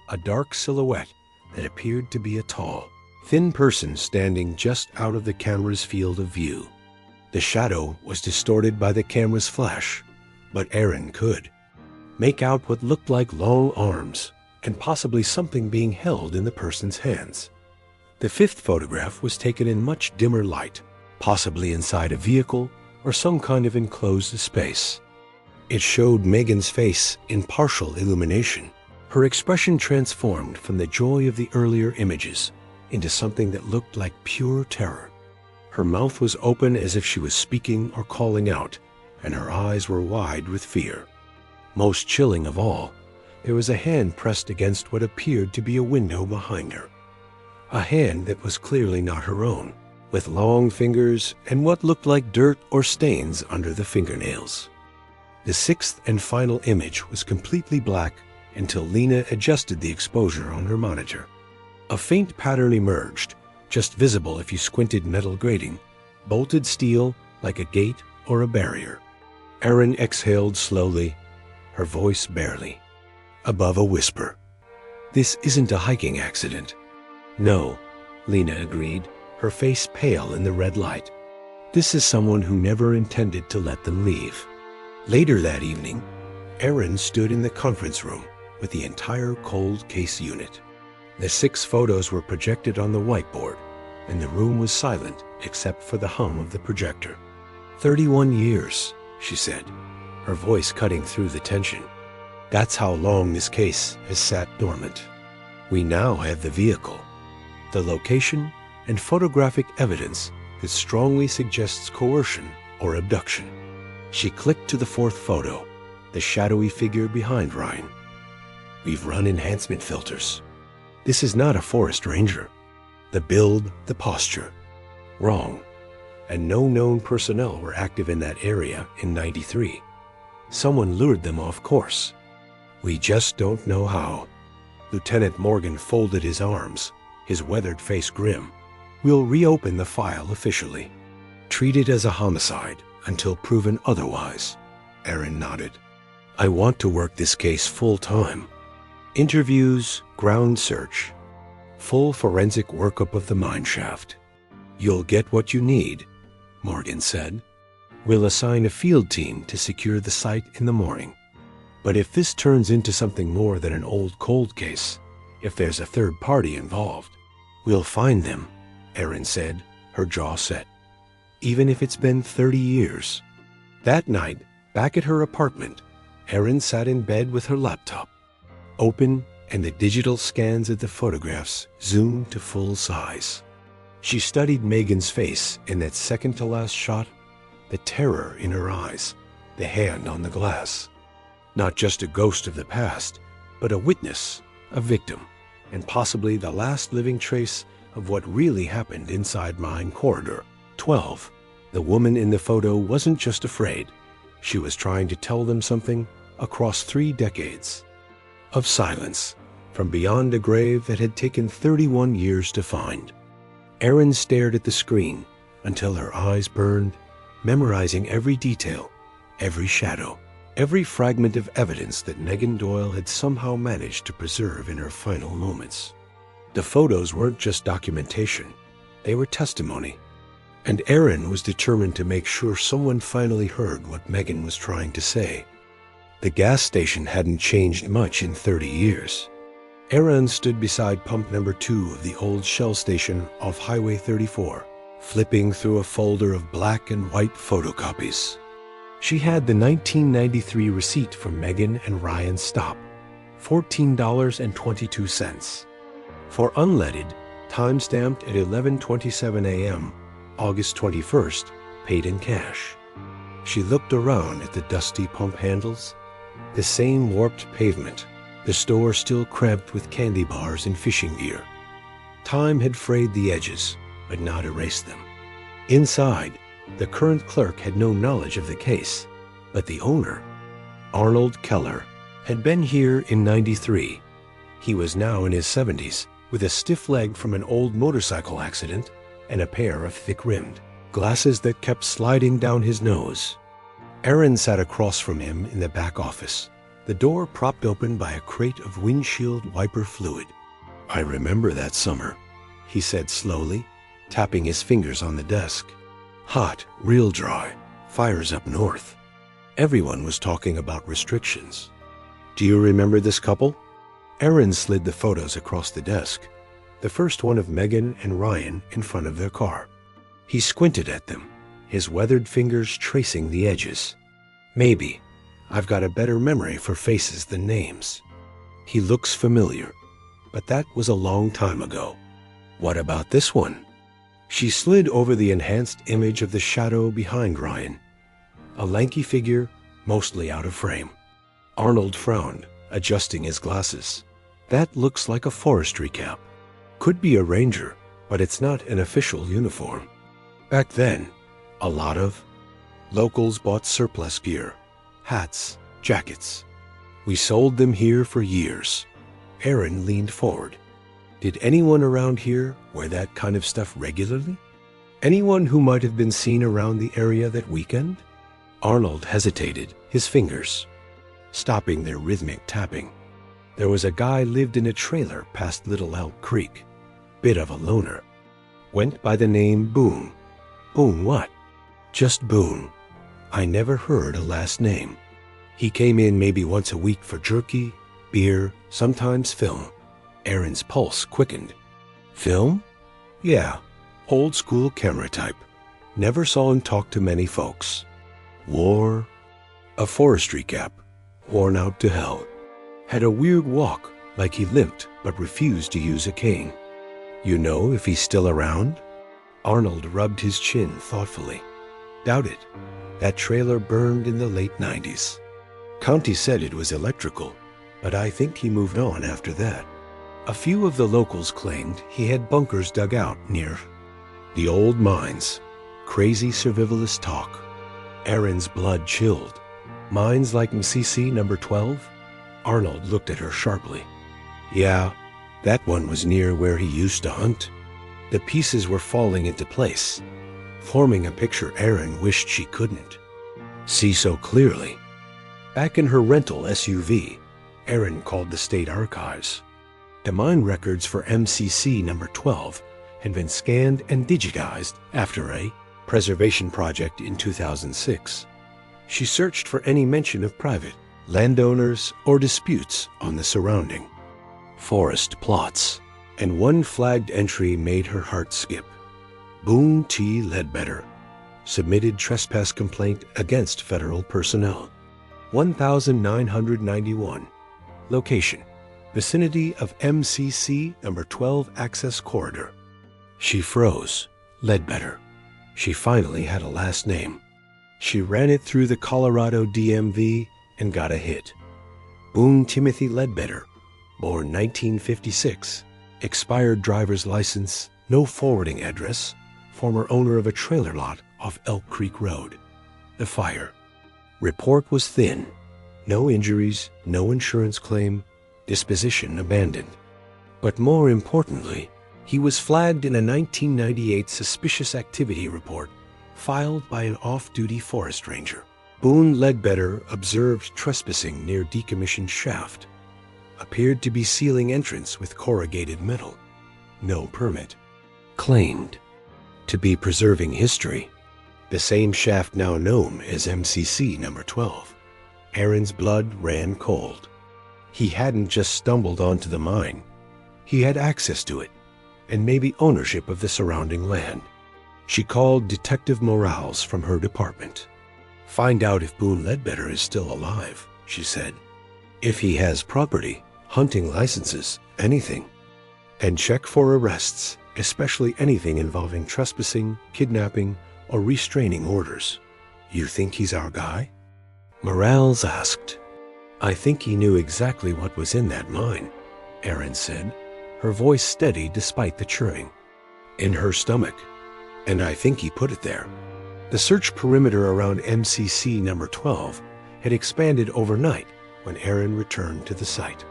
a dark silhouette that appeared to be a tall, thin person standing just out of the camera's field of view. The shadow was distorted by the camera's flash, but Aaron could make out what looked like long arms and possibly something being held in the person's hands. The fifth photograph was taken in much dimmer light, possibly inside a vehicle or some kind of enclosed space. It showed Megan's face in partial illumination. Her expression transformed from the joy of the earlier images into something that looked like pure terror. Her mouth was open as if she was speaking or calling out, and her eyes were wide with fear. Most chilling of all, there was a hand pressed against what appeared to be a window behind her. A hand that was clearly not her own, with long fingers and what looked like dirt or stains under the fingernails. The sixth and final image was completely black until Lena adjusted the exposure on her monitor. A faint pattern emerged, just visible if you squinted metal grating, bolted steel like a gate or a barrier. Aaron exhaled slowly, her voice barely, above a whisper. "This isn't a hiking accident." "No," Lena agreed, her face pale in the red light. "This is someone who never intended to let them leave." Later that evening, Aaron stood in the conference room with the entire cold case unit. The 6 photos were projected on the whiteboard, and the room was silent except for the hum of the projector. 31 years, she said, her voice cutting through the tension. That's how long this case has sat dormant. We now have the vehicle, the location, and photographic evidence that strongly suggests coercion or abduction. She clicked to the 4th photo, the shadowy figure behind Ryan. We've run enhancement filters. This is not a forest ranger. The build, the posture. Wrong. And no known personnel were active in that area in '93. Someone lured them off course. We just don't know how. Lieutenant Morgan folded his arms, his weathered face grim. We'll reopen the file officially. Treat it as a homicide until proven otherwise. Aaron nodded. I want to work this case full-time. Interviews, ground search, full forensic workup of the mine shaft. You'll get what you need, Morgan said. We'll assign a field team to secure the site in the morning. But if this turns into something more than an old cold case, if there's a third party involved, we'll find them, Erin said, her jaw set. Even if it's been 30 years. That night, back at her apartment, Erin sat in bed with her laptop open and the digital scans of the photographs zoomed to full size. She studied Megan's face in that second-to-last shot, the terror in her eyes, the hand on the glass. Not just a ghost of the past, but a witness, a victim, and possibly the last living trace of what really happened inside Mine Corridor 12. The woman in the photo wasn't just afraid. She was trying to tell them something across 3 decades of silence, from beyond a grave that had taken 31 years to find. Erin stared at the screen until her eyes burned, memorizing every detail, every shadow, every fragment of evidence that Megan Doyle had somehow managed to preserve in her final moments. The photos weren't just documentation, they were testimony. And Erin was determined to make sure someone finally heard what Megan was trying to say. The gas station hadn't changed much in 30 years. Erin stood beside pump number 2 of the old Shell station off Highway 34, flipping through a folder of black and white photocopies. She had the 1993 receipt from Megan and Ryan's stop, $14.22. For unleaded, time-stamped at 11:27 a.m., August 21st, paid in cash. She looked around at the dusty pump handles, the same warped pavement, the store still cramped with candy bars and fishing gear. Time had frayed the edges, but not erased them. Inside, the current clerk had no knowledge of the case, but the owner, Arnold Keller, had been here in '93. He was now in his 70s, with a stiff leg from an old motorcycle accident and a pair of thick-rimmed glasses that kept sliding down his nose. Erin sat across from him in the back office, the door propped open by a crate of windshield wiper fluid. I remember that summer, he said slowly, tapping his fingers on the desk. Hot, real dry, fires up north. Everyone was talking about restrictions. Do you remember this couple? Erin slid the photos across the desk, the first one of Megan and Ryan in front of their car. He squinted at them, his weathered fingers tracing the edges. Maybe. I've got a better memory for faces than names. He looks familiar, but that was a long time ago. What about this one? She slid over the enhanced image of the shadow behind Ryan, a lanky figure, mostly out of frame. Arnold frowned, adjusting his glasses. That looks like a forestry cap. Could be a ranger, but it's not an official uniform. Back then, a lot of locals bought surplus gear, hats, jackets. We sold them here for years. Erin leaned forward. Did anyone around here wear that kind of stuff regularly? Anyone who might have been seen around the area that weekend? Arnold hesitated, his fingers stopping their rhythmic tapping. There was a guy lived in a trailer past Little Elk Creek. Bit of a loner. Went by the name Boone. Boone what? Just Boone. I never heard a last name. He came in maybe once a week for jerky, beer, sometimes film. Erin's pulse quickened. Film? Yeah, old school camera type. Never saw him talk to many folks. Wore a forestry cap, worn out to hell. Had a weird walk, like he limped but refused to use a cane. You know if he's still around? Arnold rubbed his chin thoughtfully. Doubt it. That trailer burned in the late 90s. County said it was electrical, but I think he moved on after that. A few of the locals claimed he had bunkers dug out near the old mines. Crazy survivalist talk. Erin's blood chilled. Mines like MCC number 12? Arnold looked at her sharply. Yeah, that one was near where he used to hunt. The pieces were falling into place, forming a picture Erin wished she couldn't see so clearly. Back in her rental SUV, Erin called the state archives. The mine records for MCC number 12 had been scanned and digitized after a preservation project in 2006. She searched for any mention of private landowners or disputes on the surrounding forest plots, and one flagged entry made her heart skip. Boone T. Ledbetter submitted trespass complaint against federal personnel. 1991. Location: vicinity of MCC number 12 access corridor. She froze. Ledbetter. She finally had a last name. She ran it through the Colorado DMV and got a hit. Boone Timothy Ledbetter, born 1956, expired driver's license, no forwarding address, former owner of a trailer lot off Elk Creek Road. The fire. Report was thin. No injuries, no insurance claim, disposition abandoned. But more importantly, he was flagged in a 1998 suspicious activity report filed by an off-duty forest ranger. Boone Ledbetter observed trespassing near decommissioned shaft. Appeared to be sealing entrance with corrugated metal. No permit. Claimed to be preserving history. The same shaft now known as MCC number 12. Erin's blood ran cold. He hadn't just stumbled onto the mine. He had access to it, and maybe ownership of the surrounding land. She called Detective Morales from her department. Find out if Boone Ledbetter is still alive, she said. If he has property, hunting licenses, anything. And check for arrests, especially anything involving trespassing, kidnapping, or restraining orders. You think he's our guy? Morales asked. I think he knew exactly what was in that mine, Erin said, her voice steady despite the churning. In her stomach. And I think he put it there. The search perimeter around MCC number 12 had expanded overnight when Erin returned to the site.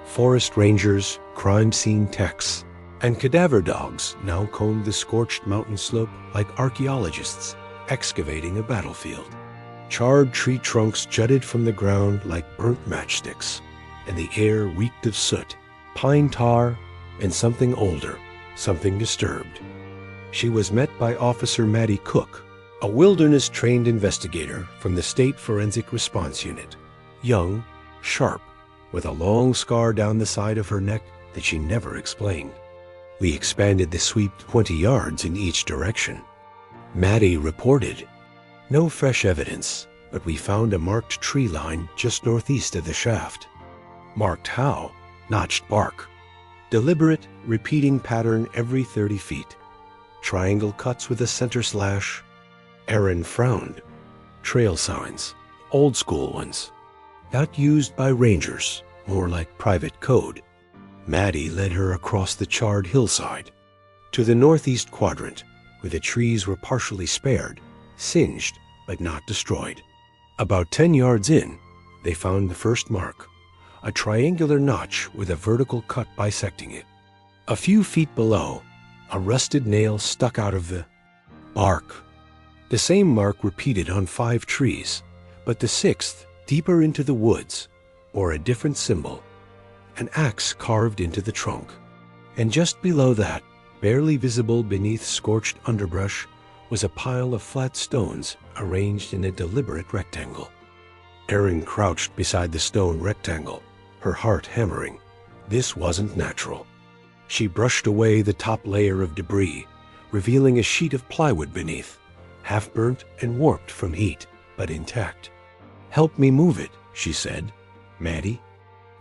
Forest rangers, crime scene techs, and cadaver dogs now combed the scorched mountain slope like archaeologists excavating a battlefield. Charred tree trunks jutted from the ground like burnt matchsticks, and the air reeked of soot, pine tar, and something older, something disturbed. She was met by Officer Maddie Cook, a wilderness-trained investigator from the State Forensic Response Unit. Young, sharp, with a long scar down the side of her neck that she never explained. We expanded the sweep 20 yards in each direction. Maddie reported, no fresh evidence, but we found a marked tree line just northeast of the shaft. Marked how? Notched bark. Deliberate, repeating pattern every 30 feet. Triangle cuts with a center slash. Erin frowned. Trail signs, old school ones. Not used by rangers, more like private code. Maddie led her across the charred hillside to the northeast quadrant, where the trees were partially spared, singed but not destroyed. About 10 yards in, they found the first mark, a triangular notch with a vertical cut bisecting it. A few feet below, a rusted nail stuck out of the bark. The same mark repeated on 5 trees, but the 6th, deeper into the woods, bore a different symbol, an axe carved into the trunk. And just below that, barely visible beneath scorched underbrush, was a pile of flat stones arranged in a deliberate rectangle. Erin crouched beside the stone rectangle, her heart hammering. This wasn't natural. She brushed away the top layer of debris, revealing a sheet of plywood beneath, half-burnt and warped from heat, but intact. Help me move it, she said. Maddie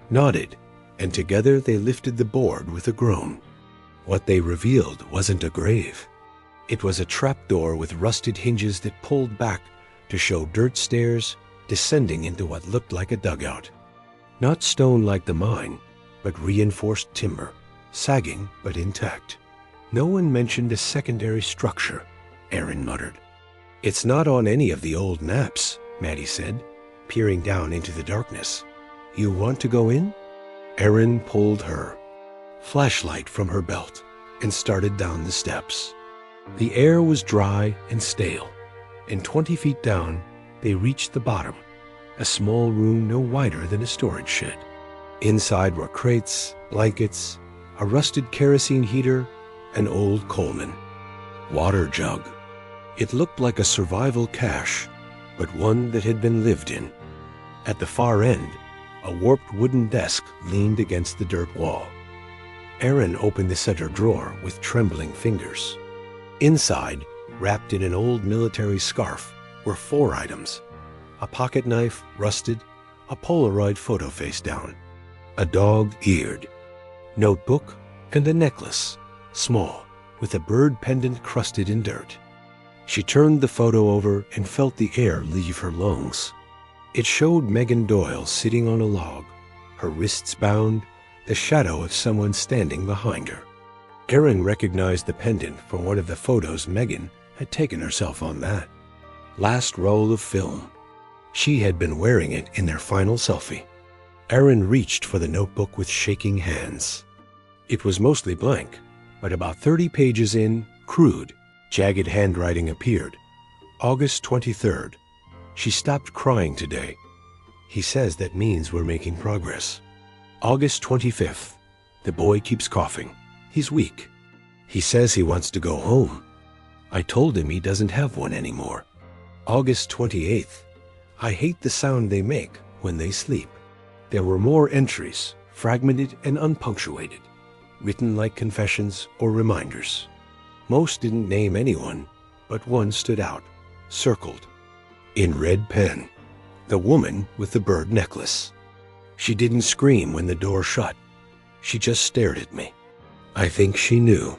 nodded, and together they lifted the board with a groan. What they revealed wasn't a grave. It was a trapdoor with rusted hinges that pulled back to show dirt stairs descending into what looked like a dugout. Not stone like the mine, but reinforced timber, sagging but intact. No one mentioned a secondary structure, Aaron muttered. It's not on any of the old maps, Maddie said, peering down into the darkness. You want to go in? Aaron pulled her flashlight from her belt and started down the steps. The air was dry and stale, and 20 feet down, they reached the bottom, a small room no wider than a storage shed. Inside were crates, blankets, a rusted kerosene heater, an old Coleman water jug. It looked like a survival cache, but one that had been lived in. At the far end, a warped wooden desk leaned against the dirt wall. Aaron opened the center drawer with trembling fingers. Inside, wrapped in an old military scarf, were 4 items: a pocket knife, rusted, a Polaroid photo face down, a dog-eared notebook, and a necklace, small, with a bird pendant crusted in dirt. She turned the photo over and felt the air leave her lungs. It showed Megan Doyle sitting on a log, her wrists bound, the shadow of someone standing behind her. Aaron recognized the pendant from one of the photos Megan had taken herself on that. Last roll of film. She had been wearing it in their final selfie. Aaron reached for the notebook with shaking hands. It was mostly blank, but about 30 pages in, crude, jagged handwriting appeared. August 23rd. She stopped crying today. He says that means we're making progress. August 25th. The boy keeps coughing. He's weak. He says he wants to go home. I told him he doesn't have one anymore. August 28th. I hate the sound they make when they sleep. There were more entries, fragmented and unpunctuated, written like confessions or reminders. Most didn't name anyone, but one stood out, circled, in red pen, the woman with the bird necklace. She didn't scream when the door shut. She just stared at me. I think she knew.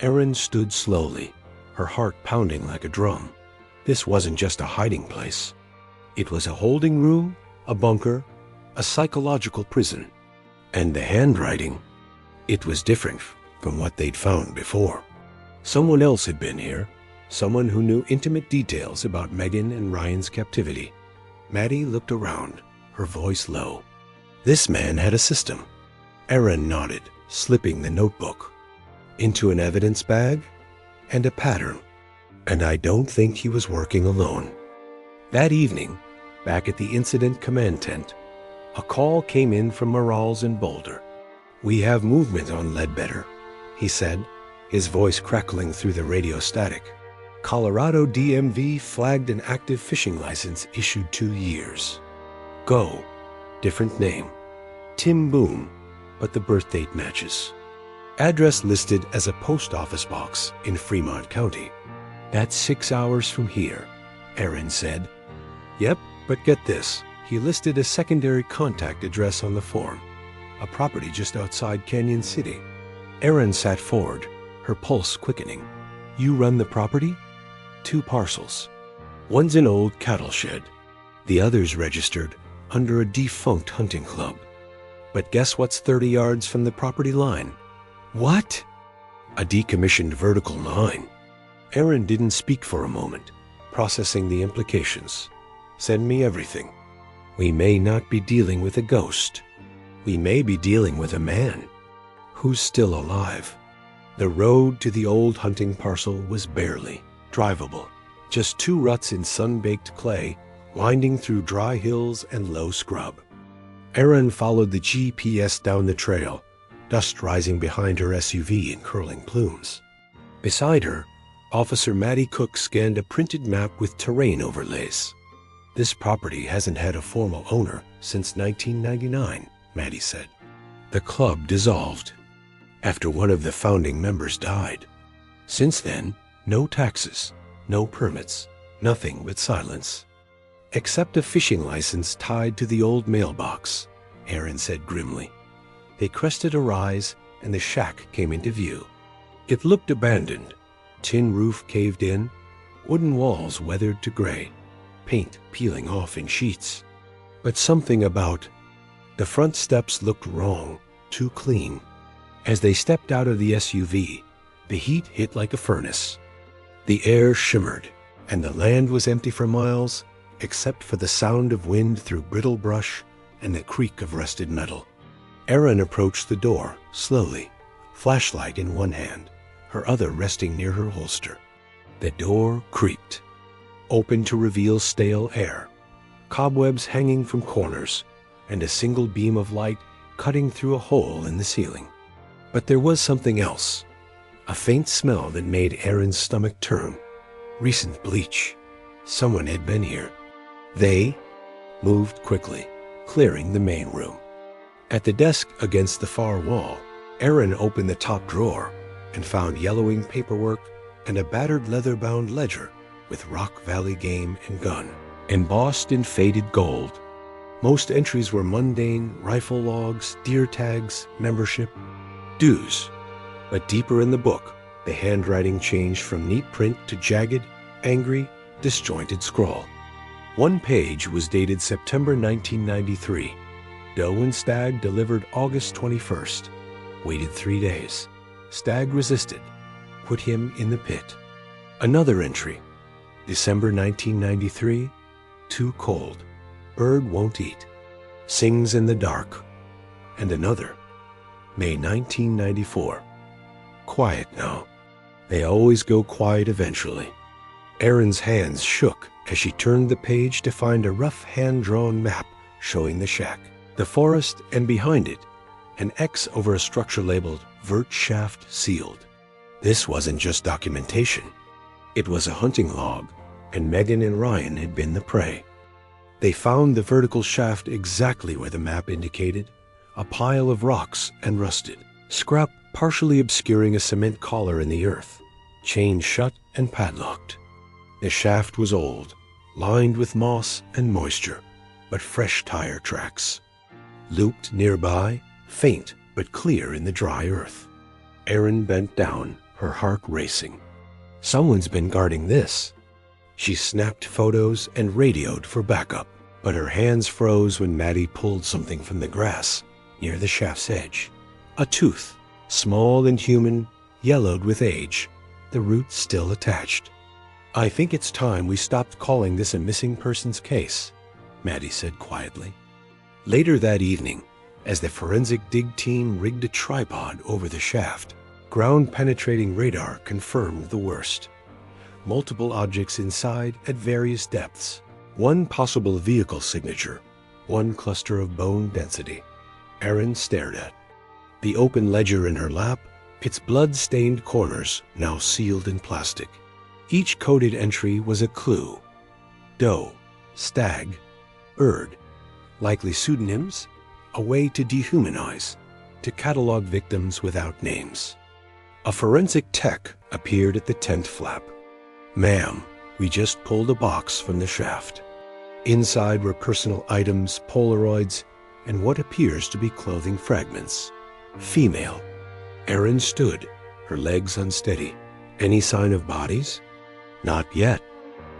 Erin stood slowly, her heart pounding like a drum. This wasn't just a hiding place. It was a holding room, a bunker, a psychological prison. And the handwriting, it was different from what they'd found before. Someone else had been here, someone who knew intimate details about Megan and Ryan's captivity. Maddie looked around, her voice low. This man had a system. Erin nodded, slipping the notebook into an evidence bag and a pattern. And I don't think he was working alone. That evening, back at the incident command tent, a call came in from Morales in Boulder. We have movement on Ledbetter, he said, his voice crackling through the radio static. Colorado DMV flagged an active fishing license issued 2 years. Go, different name. Tim Boone, but the birth date matches. Address listed as a post office box in Fremont County. That's 6 hours from here, Erin said. Yep, but get this. He listed a secondary contact address on the form, a property just outside Canyon City. Erin sat forward, her pulse quickening. You run the property? 2 parcels. One's an old cattle shed. The other's registered under a defunct hunting club. But guess what's 30 yards from the property line? What? A decommissioned vertical line. Erin didn't speak for a moment, processing the implications. Send me everything. We may not be dealing with a ghost. We may be dealing with a man who's still alive. The road to the old hunting parcel was barely drivable. Just 2 ruts in sun-baked clay, winding through dry hills and low scrub. Erin followed the GPS down the trail, dust rising behind her SUV in curling plumes. Beside her, Officer Maddie Cook scanned a printed map with terrain overlays. This property hasn't had a formal owner since 1999, Maddie said. The club dissolved after one of the founding members died. Since then, no taxes, no permits, nothing but silence. Except a fishing license tied to the old mailbox, Erin said grimly. They crested a rise and the shack came into view. It looked abandoned, tin roof caved in, wooden walls weathered to gray, paint peeling off in sheets. But something about the front steps looked wrong, too clean. As they stepped out of the SUV, the heat hit like a furnace. The air shimmered, and the land was empty for miles, except for the sound of wind through brittle brush and the creak of rusted metal. Erin approached the door, slowly, flashlight in one hand, her other resting near her holster. The door creaked, open to reveal stale air, cobwebs hanging from corners, and a single beam of light cutting through a hole in the ceiling. But there was something else, a faint smell that made Erin's stomach turn. Recent bleach. Someone had been here. They moved quickly, clearing the main room. At the desk against the far wall, Erin opened the top drawer and found yellowing paperwork and a battered leather-bound ledger with Rock Valley Game and Gun, embossed in faded gold. Most entries were mundane rifle logs, deer tags, membership, dues. But deeper in the book, the handwriting changed from neat print to jagged, angry, disjointed scrawl. One page was dated September 1993. Doe and Stag delivered August 21st. Waited 3 days. Stag resisted. Put him in the pit. Another entry. December 1993. Too cold. Bird won't eat. Sings in the dark. And another. May 1994. Quiet now. They always go quiet eventually. Erin's hands shook as she turned the page to find a rough hand-drawn map showing the shack, the forest, and behind it, an X over a structure labeled Vert Shaft Sealed. This wasn't just documentation. It was a hunting log, and Megan and Ryan had been the prey. They found the vertical shaft exactly where the map indicated, a pile of rocks and rusted, scrap partially obscuring a cement collar in the earth, chained shut and padlocked. The shaft was old, lined with moss and moisture, but fresh tire tracks. Looped nearby, faint but clear in the dry earth. Erin bent down, her heart racing. Someone's been guarding this. She snapped photos and radioed for backup, but her hands froze when Maddie pulled something from the grass near the shaft's edge. A tooth, small and human, yellowed with age, the root still attached. "I think it's time we stopped calling this a missing persons case," Maddie said quietly. Later that evening, as the forensic dig team rigged a tripod over the shaft, ground-penetrating radar confirmed the worst. Multiple objects inside at various depths. One possible vehicle signature, one cluster of bone density. Erin stared at the open ledger in her lap, its blood-stained corners now sealed in plastic. Each coded entry was a clue. Doe, Stag, Bird. Likely pseudonyms, a way to dehumanize, to catalog victims without names. A forensic tech appeared at the tent flap. "Ma'am, we just pulled a box from the shaft. Inside were personal items, Polaroids, and what appears to be clothing fragments. Female." Erin stood, her legs unsteady. "Any sign of bodies?" "Not yet.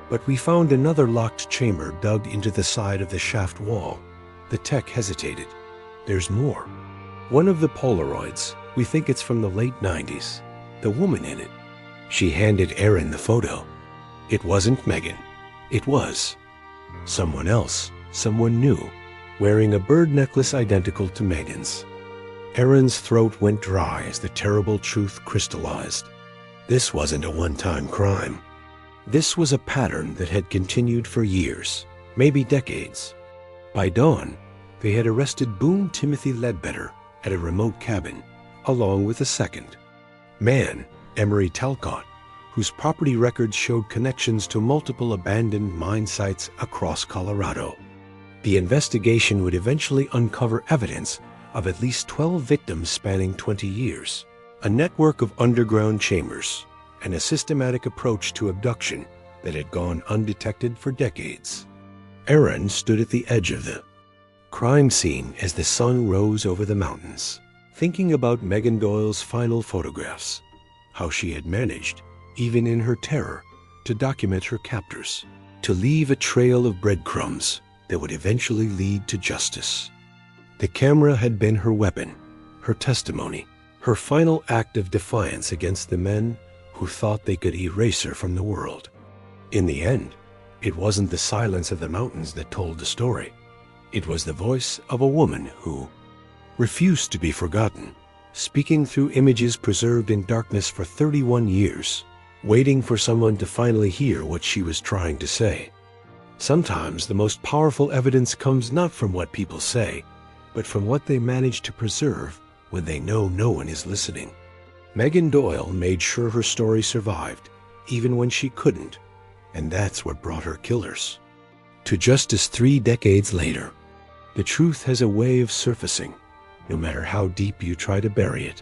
But we found another locked chamber dug into the side of the shaft wall." The tech hesitated. "There's more. One of the Polaroids, we think it's from the late 90s. The woman in it." She handed Erin the photo. It wasn't Megan. It was someone else, someone new, wearing a bird necklace identical to Megan's. Erin's throat went dry as the terrible truth crystallized. This wasn't a one-time crime. This was a pattern that had continued for years, maybe decades. By dawn, they had arrested Boone Timothy Ledbetter at a remote cabin, along with a second man, Emery Talcott, whose property records showed connections to multiple abandoned mine sites across Colorado. The investigation would eventually uncover evidence of at least 12 victims spanning 20 years, a network of underground chambers, and a systematic approach to abduction that had gone undetected for decades. Erin stood at the edge of the crime scene as the sun rose over the mountains, thinking about Megan Doyle's final photographs, how she had managed, even in her terror, to document her captors, to leave a trail of breadcrumbs that would eventually lead to justice. The camera had been her weapon, her testimony, her final act of defiance against the men who thought they could erase her from the world. In the end, it wasn't the silence of the mountains that told the story. It was the voice of a woman who refused to be forgotten, speaking through images preserved in darkness for 31 years, waiting for someone to finally hear what she was trying to say. Sometimes the most powerful evidence comes not from what people say, but from what they manage to preserve when they know no one is listening. Megan Doyle made sure her story survived, even when she couldn't, and that's what brought her killers to justice 3 decades later. The truth has a way of surfacing, no matter how deep you try to bury it.